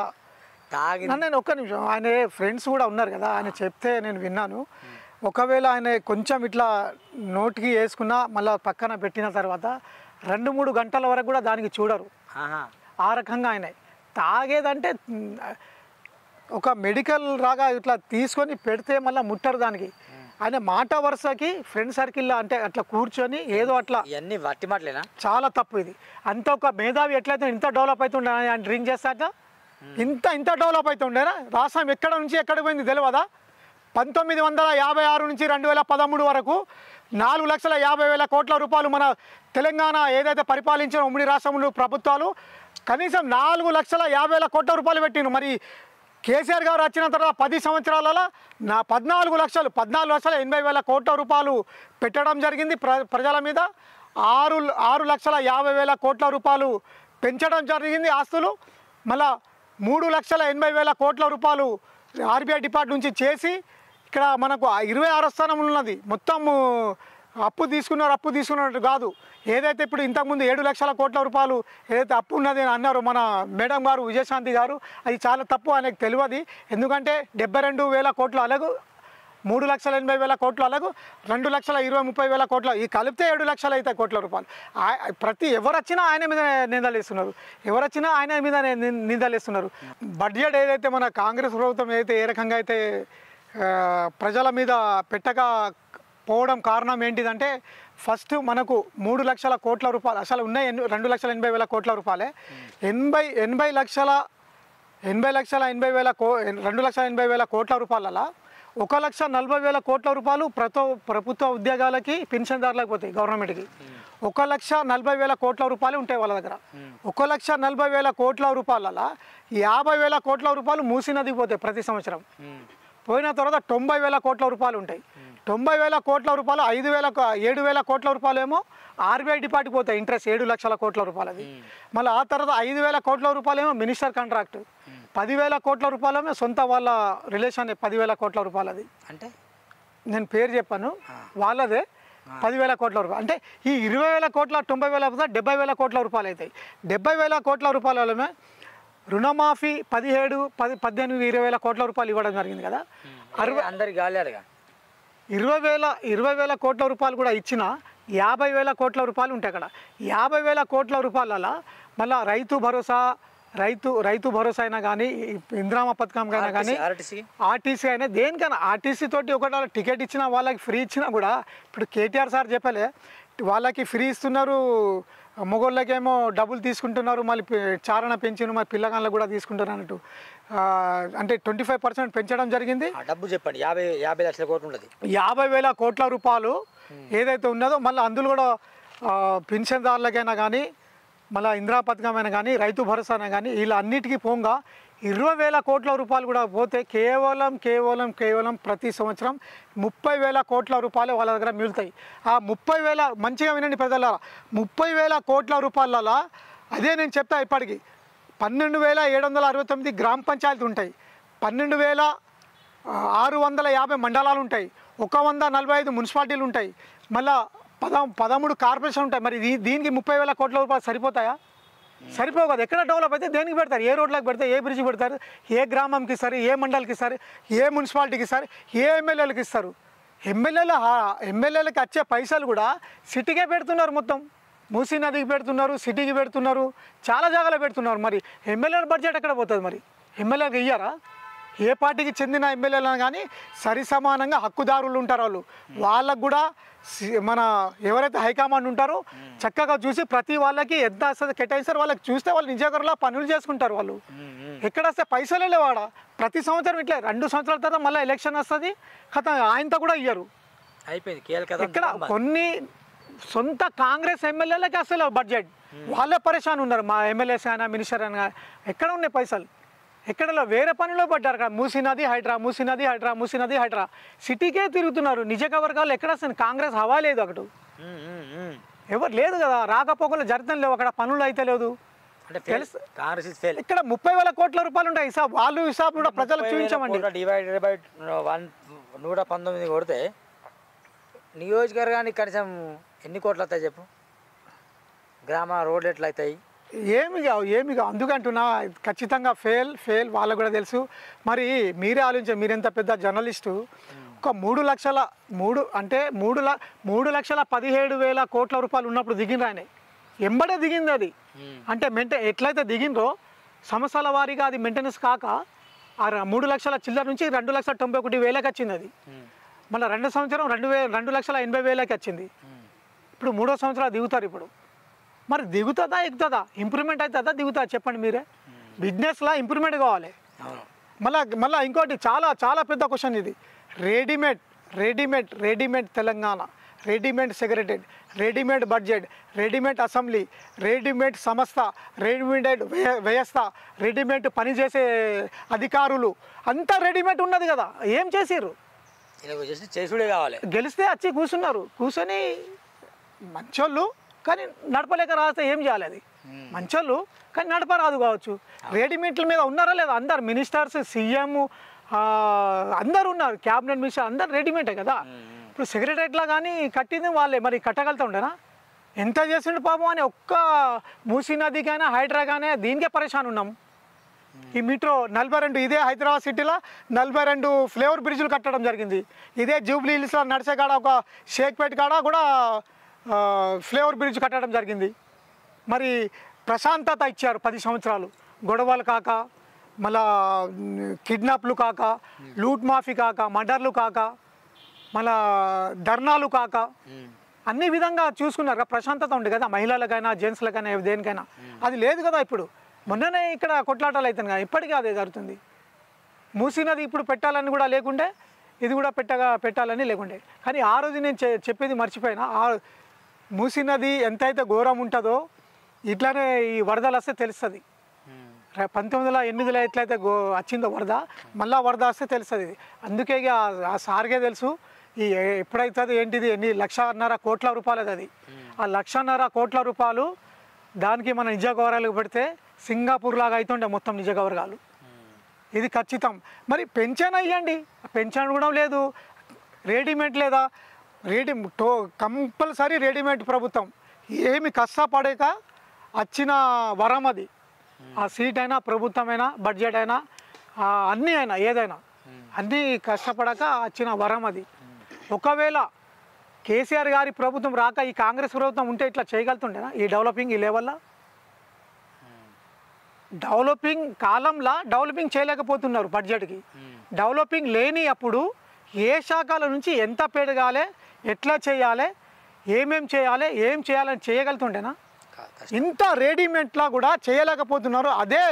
నేను ఒక్క నిమిషం, ఆయన ఫ్రెండ్స్ కూడా ఉన్నారు కదా, ఆయన చెప్తే నేను విన్నాను. ఒకవేళ ఆయన కొంచెం ఇట్లా నోటికి వేసుకున్నా మళ్ళీ పక్కన పెట్టిన తర్వాత 2-3 గంటల వరకు కూడా దానికి చూడరు. ఆ రకంగా ఆయన తాగేదంటే ఒక మెడికల్ రాగా ఇట్లా తీసుకొని పెడితే మళ్ళీ ముట్టరు దానికి. ఆయన మాట వరుసకి ఫ్రెండ్ సర్కిల్లో అంటే అట్లా కూర్చొని ఏదో అట్లా ఇవన్నీ వట్టి మాటలేనా? చాలా తప్పు ఇది. అంత ఒక మేధావి ఎట్లయితే ఇంత డెవలప్ అవుతుండే ఆయన డ్రింక్ చేస్తాక ఇంత డెవలప్ అవుతుండేనా? రాష్ట్రం ఎక్కడ నుంచి ఎక్కడికి పోయింది తెలియదా? 1956 నుంచి 2013 వరకు 4,50,000 కోట్ల రూపాయలు మన తెలంగాణ ఏదైతే పరిపాలించిన ఉమ్మడి రాష్ట్రంలో ప్రభుత్వాలు కనీసం 4,50,000 కోట్ల రూపాయలు పెట్టిండ్రు. మరి కేసీఆర్ గారు వచ్చిన తర్వాత 10 సంవత్సరాలలో 14,80,000 కోట్ల రూపాయలు పెట్టడం జరిగింది ప్రజల మీద. 6,50,000 కోట్ల రూపాయలు పెంచడం జరిగింది ఆస్తులు. మళ్ళా 3,80,000 కోట్ల రూపాయలు ఆర్బీఐ డిపార్ట్ నుంచి చేసి ఇక్కడ మనకు 26వ స్థానంలో ఉన్నది. మొత్తం అప్పు తీసుకున్నట్టు కాదు. ఏదైతే ఇప్పుడు ఇంతకుముందు 7 లక్షల కోట్ల రూపాయలు ఏదైతే అప్పు ఉన్నది అని అన్నారు మన మేడం గారు విజయశాంతి గారు, అది చాలా తప్పు. ఆయనకు తెలియదు. ఎందుకంటే 72,000 కోట్లు అలాగూ 3,80,000 కోట్లు అలాగూ 2,20,30,000 కోట్ల ఈ కలిపితే 7 లక్షలు అవుతాయి కోట్ల రూపాయలు. ఎవరు వచ్చినా ఆయన మీద నిందలేస్తున్నారు. బడ్జెట్ ఏదైతే మన కాంగ్రెస్ ప్రభుత్వం ఏదైతే ఏ రకంగా అయితే ప్రజల మీద పెట్టకపోవడం కారణం ఏంటిదంటే, ఫస్ట్ మనకు 3 లక్షల కోట్ల రూపాయలు అసలు ఉన్నాయి 2,80,000 కోట్ల రూపాయలే. 2,80,000 కోట్ల రూపాయలలో 1,40,000 కోట్ల రూపాయలు ప్రభుత్వ ఉద్యోగాలకి పెన్షన్దారులకు పోతాయి గవర్నమెంట్కి. 1,40,000 కోట్ల రూపాయలు ఉంటాయి వాళ్ళ దగ్గర. 1,40,000 కోట్ల రూపాయలలో 50,000 కోట్ల రూపాయలు మూసీ నదికి పోతాయి ప్రతి సంవత్సరం. పోయిన తర్వాత 90,000 కోట్ల రూపాయలు ఉంటాయి. 90,000 కోట్ల రూపాయలు 7,000 కోట్ల రూపాయలు ఏమో ఆర్బీఐ డిపార్ట్కి పోతాయి ఇంట్రెస్ట్ 7 లక్షల కోట్ల రూపాయలు అది. మళ్ళీ ఆ తర్వాత 5,000 కోట్ల రూపాయలు ఏమో మినిస్టర్ కాంట్రాక్ట్. 10,000 కోట్ల రూపాయలు ఏమో సొంత వాళ్ళ రిలేషన్ 10,000 కోట్ల రూపాయలు అది. అంటే నేను పేరు చెప్పాను వాళ్ళదే 10,000 కోట్ల రూపాయలు. అంటే ఈ 20,000 కోట్ల 90,000 70,000 కోట్ల రూపాయలు అవుతాయి. 70,000 కోట్ల రూపాయలమే రుణమాఫీ 17, 18, 20,000 కోట్ల రూపాయలు ఇవ్వడం జరిగింది కదా. అందరికి గాలిగా 20,000 కోట్ల రూపాయలు కూడా ఇచ్చిన 50,000 కోట్ల రూపాయలు ఉంటాయి అక్కడ. 50,000 కోట్ల రూపాయలలో మళ్ళీ రైతు భరోసా అయినా కానీ ఇందిరామ పథకం అయినా కానీ ఆర్టీసీ అయినా దేనికైనా ఆర్టీసీ తోటి ఒకటి టికెట్ ఇచ్చినా వాళ్ళకి ఫ్రీ ఇచ్చినా కూడా ఇప్పుడు కేటీఆర్ సార్ చెప్పలే వాళ్ళకి ఫ్రీ ఇస్తున్నారు, మొగోళ్ళకేమో డబ్బులు తీసుకుంటున్నారు, మళ్ళీ చారణ పెంచిన మరి పిల్లగాళ్ళకు కూడా తీసుకుంటారు అన్నట్టు. అంటే 25% పెంచడం జరిగింది. డబ్బు చెప్పండి 50 లక్షల కోట్లు ఉన్నది. 50,000 కోట్ల రూపాయలు ఏదైతే ఉన్నదో మళ్ళీ అందులో కూడా పెన్షన్దారులకైనా కానీ మళ్ళీ ఇందిరా పథకం అయినా కానీ రైతు భరోసా అయినా కానీ ఇలా అన్నిటికీ పోగా 20,000 కోట్ల రూపాయలు కూడా పోతే కేవలం ప్రతి సంవత్సరం 30,000 కోట్ల రూపాయలు వాళ్ళ దగ్గర మిగులుతాయి. ఆ 30,000 మంచిగా వినండి ప్రజలారా, 30,000 కోట్ల రూపాయలలో అదే నేను చెప్తా ఇప్పటికి 12,769 గ్రామ పంచాయతీలు ఉంటాయి, 12,650 మండలాలు ఉంటాయి, 145 మున్సిపాలిటీలు ఉంటాయి, మళ్ళీ 13 కార్పొరేషన్ ఉంటాయి. మరి దీనికి 30,000 కోట్ల రూపాయలు సరిపోతాయా? సరిపోవు కదా. ఎక్కడ డెవలప్ అయితే దేనికి పెడతారు? ఏ రోడ్లకు పెడతారు, ఏ బ్రిడ్జ్ పెడతారు, ఏ గ్రామంకి ఇస్తారు, ఏ మండలికి ఇస్తారు, ఏ మున్సిపాలిటీకి ఇస్తారు, ఏ ఎమ్మెల్యేలకు ఇస్తారు? ఎమ్మెల్యేలకు వచ్చే పైసలు కూడా సిటీకే పెడుతున్నారు. మొత్తం మూసీ నదికి పెడుతున్నారు, సిటీకి పెడుతున్నారు, చాలా జాగాలో పెడుతున్నారు. మరి ఎమ్మెల్యేల బడ్జెట్ ఎక్కడ పోతుంది? మరి ఎమ్మెల్యేలకు ఇయ్యారా? ఏ పార్టీకి చెందిన ఎమ్మెల్యేలను కానీ సరి సమానంగా హక్కుదారులు ఉంటారు. వాళ్ళకు కూడా మన ఎవరైతే హైకమాండ్ ఉంటారో చక్కగా చూసి ప్రతి వాళ్ళకి ఎంత వస్తుంది కేటాయిస్తారు వాళ్ళకి చూస్తే వాళ్ళు నిజంగా పనులు చేసుకుంటారు. వాళ్ళు ఎక్కడ వస్తే పైసలే లేవాడ. ప్రతి సంవత్సరం ఇట్లా 2 సంవత్సరాల తర్వాత మళ్ళీ ఎలక్షన్ వస్తుంది కదా, ఆయనతో కూడా ఇయ్యరు. అయిపోయింది. ఇక్కడ కొన్ని సొంత కాంగ్రెస్ ఎమ్మెల్యేలకి అసలు బడ్జెట్ వాళ్ళే పరేషాన్ ఉన్నారు. మా ఎమ్మెల్యేస్ అయినా మినిస్టర్ అయినా ఎక్కడ ఉన్నాయి పైసలు? ఎక్కడలో వేరే పనిలో పడ్డారు కదా. మూసీ నది హైడ్రా సిటీకే తిరుగుతున్నారు. నిజవర్గాలు ఎక్కడ వస్తుంది? కాంగ్రెస్ హవా లేదు అక్కడ, ఎవరు లేదు కదా. రాకపోకలు జరుగుతాం లేవు అక్కడ, పనులు అయితే లేదు. ఇక్కడ 30,000 కోట్ల రూపాయలు ఉంటాయి. వాళ్ళు హిసాబ్ కూడా ప్రజలకు చూపించామండి. డివైడెడ్ బై 119 కొడితే నియోజకవర్గానికి కనీసం ఎన్ని కోట్లు అవుతాయి చెప్పు? గ్రామ రోడ్లు ఎట్లా అవుతాయి? ఏమి కావు. అందుకంటున్నా ఖచ్చితంగా ఫెయిల్ వాళ్ళకు కూడా తెలుసు. మరి మీరే ఆలోచించారు, మీరు ఎంత పెద్ద జర్నలిస్టు. ఒక 3,17,000 కోట్ల రూపాయలు ఉన్నప్పుడు దిగిండ్రు ఆయన, ఎంబడే దిగింది అది. అంటే ఎట్లయితే దిగిందో సంవత్సరాల వారీగా అది మెయింటెనెన్స్ కాక ఆ 3,00,000 చిల్లర నుంచి 2,91,000కి వచ్చింది అది. మళ్ళీ 2 సంవత్సరం 2,80,000కి వచ్చింది. ఇప్పుడు 3వ సంవత్సరాలు దిగుతారు ఇప్పుడు. మరి దిగుతుందా ఎక్కుతుందా? ఇంప్రూవ్మెంట్ అవుతుందా దిగుతుందా చెప్పండి మీరే. బిజినెస్లో ఇంప్రూవ్మెంట్ కావాలి. మళ్ళీ ఇంకోటి చాలా చాలా పెద్ద క్వశ్చన్ ఇది. Readymade Telangana, readymade secretary, readymade budget, readymade assembly, readymade సంస్థ, రెడీమేడ్ వ్యవస్థ, రెడీమేడ్ పనిచేసే అధికారులు అంతా రెడీమేడ్ ఉన్నది కదా. ఏం చేసిర్రు? చేసుడే కావాలి. గెలిస్తే వచ్చి కూర్చొని మంచోళ్ళు కానీ నడపలేక రాస్తే ఏం చేయాలి? అది మంచోళ్ళు కానీ నడపరాదు కావచ్చు. రెడీమేడ్ల మీద ఉన్నారా లేదా? అందరు మినిస్టర్స్, సీఎం అందరు ఉన్నారు, క్యాబినెట్ మినిస్టర్ అందరు రెడీమేడే కదా. ఇప్పుడు సెక్రటరీలో కానీ కట్టింది వాళ్ళే, మరి కట్టగలుగుతా ఉండేనా? ఎంత చేసిండు పాపం అని. ఒక్క మూసీ నది కానీ హైడ్రా కానీ దీనికే పరేషాన్ ఉన్నాం. ఈ మెట్రో 42 ఇదే హైదరాబాద్ సిటీలో 42 ఫ్లైఓవర్ బ్రిడ్జ్లు కట్టడం జరిగింది. ఇదే జూబ్లీ హిల్స్లో నడిచే కాడ ఒక షేక్పేట్ కాడ కూడా ఫ్లైఓవర్ బ్రిడ్జ్ కట్టడం జరిగింది. మరి ప్రశాంతత ఇచ్చారు 10 సంవత్సరాలు. గొడవలు కాక, మళ్ళా కిడ్నాప్లు కాక, లూట్ మాఫీ కాక, మర్డర్లు కాక, మళ్ళా ధర్నాలు కాక అన్ని విధంగా చూసుకున్నారు. ప్రశాంతత ఉంది కదా మహిళలకైనా జెంట్స్లకైనా దేనికైనా. అది లేదు కదా ఇప్పుడు. మొన్ననే ఇక్కడ కొట్లాటలు అవుతుంది కదా, ఇప్పటికీ అదే జరుగుతుంది. మూసీ నది ఇప్పుడు పెట్టాలని కూడా లేకుండే, ఇది కూడా పెట్టాలని లేకుండే. కానీ ఆ రోజు నేను చెప్పేది మర్చిపోయినా. మూసీ నది ఎంతైతే ఘోరం ఉంటుందో ఇట్లానే ఈ వరదలు వస్తే తెలుస్తుంది. 1908లో ఎట్లయితే వచ్చిందో వరద, మళ్ళీ వరద వస్తే తెలుస్తుంది. అందుకే ఇక ఆ సార్కే తెలుసు ఈ ఎప్పుడైతుంది ఏంటిది. 1,50,000 కోట్ల రూపాయలు అది. ఆ 1,50,000 కోట్ల రూపాయలు దానికి మన నిజ గౌరవాలకు పెడితే సింగపూర్ లాగా అవుతుండే మొత్తం నిజ గౌరవాలు. ఇది ఖచ్చితం. మరి పెన్షన్ అయ్యండి, పెన్షన్ కూడా లేదు, రెడీమేడ్ లేదా, కంపల్సరీ రెడీమేడ్ ప్రభుత్వం. ఏమి కష్టపడక వచ్చిన వరం అది. ఆ సీట్ అయినా, ప్రభుత్వమైనా, బడ్జెట్ అయినా, అన్నీ అయినా, ఏదైనా అన్నీ కష్టపడక వచ్చిన వరం అది. ఒకవేళ కేసీఆర్ గారి ప్రభుత్వం రాక ఈ కాంగ్రెస్ ప్రభుత్వం ఉంటే ఇట్లా చేయగలుగుతుండేనా ఈ డెవలపింగ్ ఈ లెవెల్లో? డెవలపింగ్ కాలంలో డెవలపింగ్ చేయలేకపోతున్నారు బడ్జెట్కి. డెవలపింగ్ లేని అప్పుడు ఏ శాఖల నుంచి ఎంత పెరగాలి, ఎట్లా చేయాలి, ఏం చేయాలని చేయగలుగుతుండేనా? ఇంత రెడీమేడ్లా కూడా చేయలేకపోతున్నారు. అదే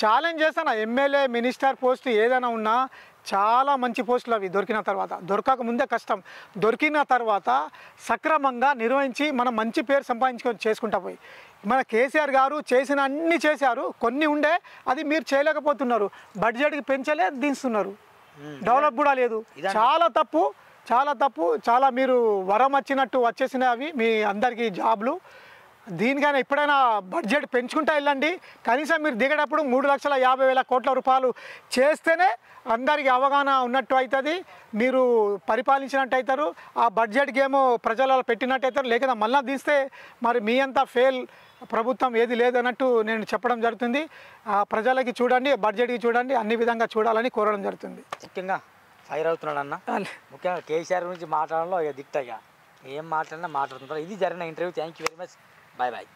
ఛాలెంజ్ చేస్తాను. ఎమ్మెల్యే, మినిస్టర్ పోస్ట్ ఏదైనా ఉన్నా చాలా మంచి పోస్టులు అవి దొరికిన తర్వాత. దొరకక ముందే కష్టం, దొరికిన తర్వాత సక్రమంగా నిర్వహించి మనం మంచి పేరు చేసుకుంటా పోయి. మన కేసీఆర్ గారు చేసిన అన్నీ చేశారు, కొన్ని ఉండే అది మీరు చేయలేకపోతున్నారు. బడ్జెట్కి పెంచలే దించుతున్నారు, డెవలప్ కూడా లేదు. చాలా తప్పు, చాలా మీరు వరం వచ్చినట్టు వచ్చేసినాయి అవి మీ అందరికీ జాబ్లు. దీనికైనా ఎప్పుడైనా బడ్జెట్ పెంచుకుంటా వెళ్ళండి. కనీసం మీరు దిగేటప్పుడు 3,50,000 కోట్ల రూపాయలు చేస్తేనే అందరికీ అవగాహన ఉన్నట్టు అవుతుంది, మీరు పరిపాలించినట్టు అవుతారు. ఆ బడ్జెట్కి ఏమో ప్రజలలో పెట్టినట్టు అవుతారు. లేకపోతే మళ్ళీ తీస్తే మరి మీ అంతా ఫెయిల్ ప్రభుత్వం ఏది లేదన్నట్టు నేను చెప్పడం జరుగుతుంది. ప్రజలకి చూడండి, బడ్జెట్కి చూడండి, అన్ని విధంగా చూడాలని కోరడం జరుగుతుంది. ముఖ్యంగా ఫైర్ అవుతున్నాడు అన్న. ముఖ్యంగా కేసీఆర్ గురించి మాట్లాడడంలో దిట్టయ్యా ఏం మాట్లాడినా మాట్లాడుతుంటారు. ఇది జరిగిన interview. Thank you very much. Bye bye.